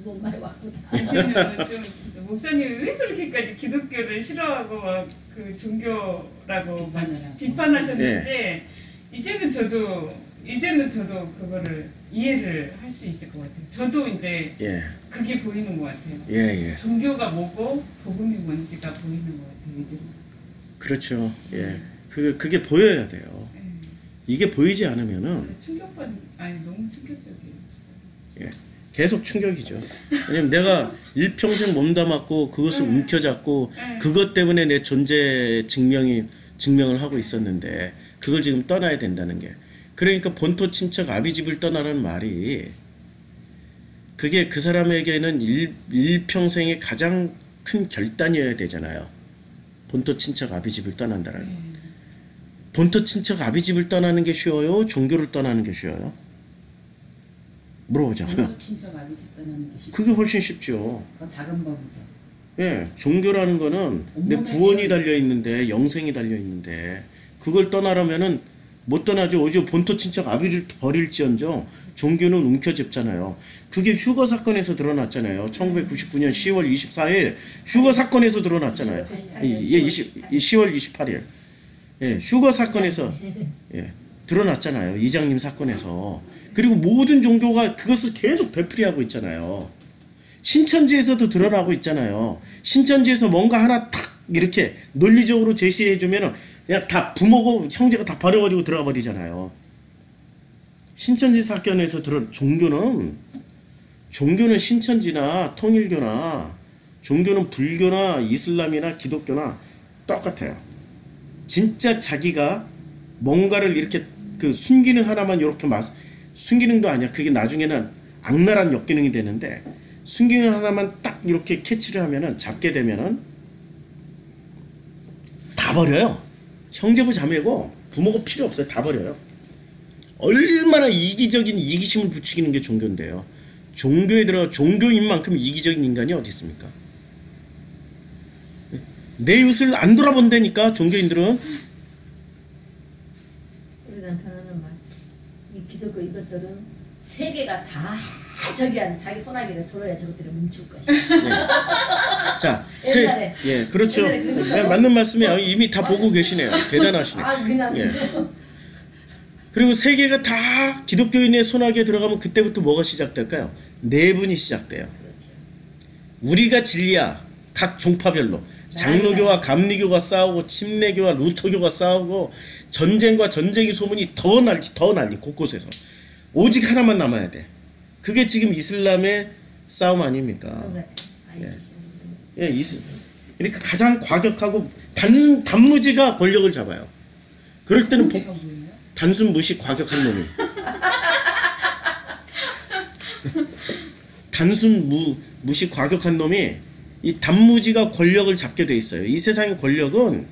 몸만 왔구나. 이제는 좀 목사님이 왜 그렇게까지 기독교를 싫어하고 막 그 종교라고 막 비판하셨는지 이제는 저도 그거를 이해를 할 수 있을 것 같아요. 저도 이제 그게 보이는 것 같아요. 종교가 뭐고 복음이 뭔지가 보이는 것 같아요. 이제는. 그렇죠. 그게 보여야 돼요. 이게 보이지 않으면은 너무 충격적이에요. 진짜. 계속 충격이죠. 왜냐면 내가 일평생 몸담았고 그것을 움켜잡고 그것 때문에 내 존재 증명을 하고 있었는데 그걸 지금 떠나야 된다는 게, 그러니까 본토 친척 아비집을 떠나라는 말이 그게 그 사람에게는 일평생의 가장 큰 결단이어야 되잖아요. 본토 친척 아비집을 떠난다라는 거. 본토 친척 아비집을 떠나는 게 쉬워요? 종교를 떠나는 게 쉬워요? 물어보자고요. 본토 친척 아비집 떠나는 게 쉽죠. 그게 훨씬 쉽죠. 더 작은 법이죠. 예, 종교라는 거는 내 구원이 달려 있는데, 영생이 달려 있는데, 그걸 떠나려면은 못 떠나죠. 오히려 본토 친척 아비를 버릴지언정 종교는 움켜잡잖아요. 그게 휴거 사건에서 드러났잖아요. 1999년 10월 24일 휴거 사건에서 드러났잖아요. 예, 10월 28일. 예, 휴거 사건에서 예, 드러났잖아요. 이장님 사건에서. 그리고 모든 종교가 그것을 계속 되풀이하고 있잖아요. 신천지에서도 드러나고 있잖아요. 신천지에서 뭔가 하나 탁 이렇게 논리적으로 제시해주면은 그냥 다 부모고 형제가 다 버려버리고 들어가 버리잖아요. 신천지 사건에서 종교는 신천지나 통일교나 종교는 불교나 이슬람이나 기독교나 똑같아요. 진짜 자기가 뭔가를 이렇게 그 순기능 하나만 이렇게 순기능도 아니야. 그게 나중에는 악랄한 역기능이 되는데, 순기능 하나만 딱 이렇게 캐치를 하면은, 잡게 되면은 다 버려요. 형제고 자매고 부모가 필요 없어요. 다 버려요. 얼마나 이기적인 이기심을 부추기는 게 종교인데요. 종교에 들어가 종교인 만큼 이기적인 인간이 어디 있습니까? 내 이웃을 안 돌아본다니까 종교인들은. 우리 남편은 이 기독교 이것들은 세계가 다 자기 소나기를 들어야 저것들이 멈출 것이야. 네. 자, 예, 그렇죠. 네, 맞는 말씀이에요. 이미 다 보고 계시네요. 대단하시네요. 그냥. 예. 그리고 세계가 다 기독교인의 손아귀에 들어가면 그때부터 뭐가 시작될까요? 내분이 시작돼요. 그렇죠. 우리가 진리야. 각 종파별로. 장로교와 감리교가 싸우고, 침례교와 루터교가 싸우고, 전쟁과 전쟁의 소문이 더 난리 곳곳에서. 오직 하나만 남아야 돼. 그게 지금 이슬람의 싸움 아닙니까? 예, 그러니까 가장 과격하고 단무지가 권력을 잡아요. 그럴 때는 단순 무식 과격한 놈이. 단순 무식 과격한 놈이 이 단무지가 권력을 잡게 돼 있어요. 이 세상의 권력은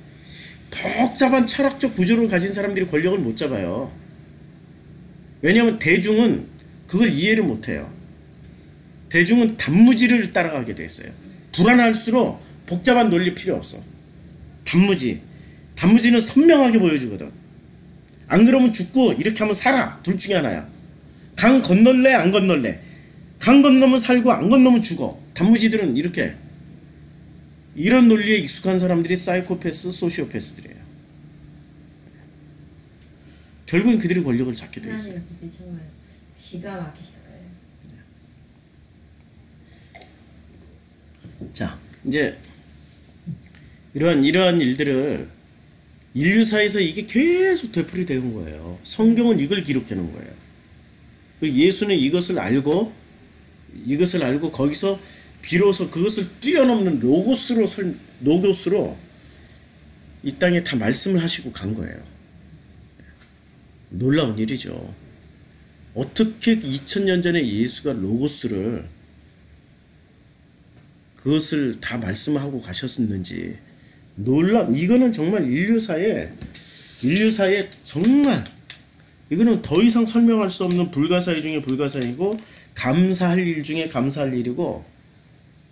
복잡한 철학적 구조를 가진 사람들이 권력을 못 잡아요. 왜냐하면 대중은 그걸 이해를 못해요. 대중은 단무지를 따라가게 돼 있어요. 불안할수록 복잡한 논리 필요 없어. 단무지는 선명하게 보여주거든. 안 그러면 죽고 이렇게 하면 살아. 둘 중에 하나야. 강 건널래 안 건널래. 강 건너면 살고 안 건너면 죽어. 단무지들은 이렇게, 이런 논리에 익숙한 사람들이 사이코패스, 소시오패스들이에요. 결국엔 그들이 권력을 잡게 돼 있어요. 정말 기가 막히셔요. 자, 이제 이러한 일들을 인류사에서 이게 계속 되풀이되는 거예요. 성경은 이걸 기록해 놓은 거예요. 예수는 이것을 알고 거기서 비로소 그것을 뛰어넘는 로고스로 이 땅에 다 말씀을 하시고 간 거예요. 놀라운 일이죠. 어떻게 2000년 전에 예수가 로고스를 그것을 다 말씀하고 가셨는지 이거는 정말 인류사에 정말 이거는 더 이상 설명할 수 없는 불가사의 중에 불가사이고, 감사할 일 중에 감사할 일이고,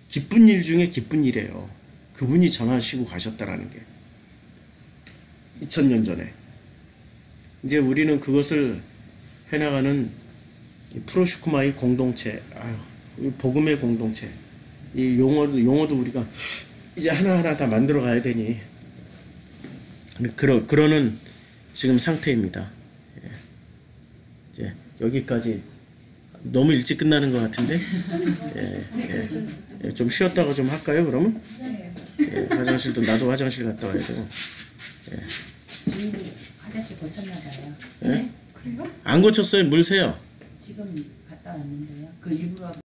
기쁜 일 중에 기쁜 일이에요. 그분이 전하시고 가셨다라는 게 2000년 전에. 이제 우리는 그것을 해나가는 프로슈크마의 공동체, 복음의 공동체, 이 용어도 우리가 이제 하나하나 다 만들어 가야 되니 그러는 지금 상태입니다. 이제 여기까지 너무 일찍 끝나는 것 같은데, 좀 쉬었다가 좀 할까요? 그러면 화장실도 나도 화장실 갔다 와야 되고. 주인이 화장실 고쳤나 봐요. 네? 안 고쳤어요. 물 새요. 지금 갔다 왔는데요. 그 일부러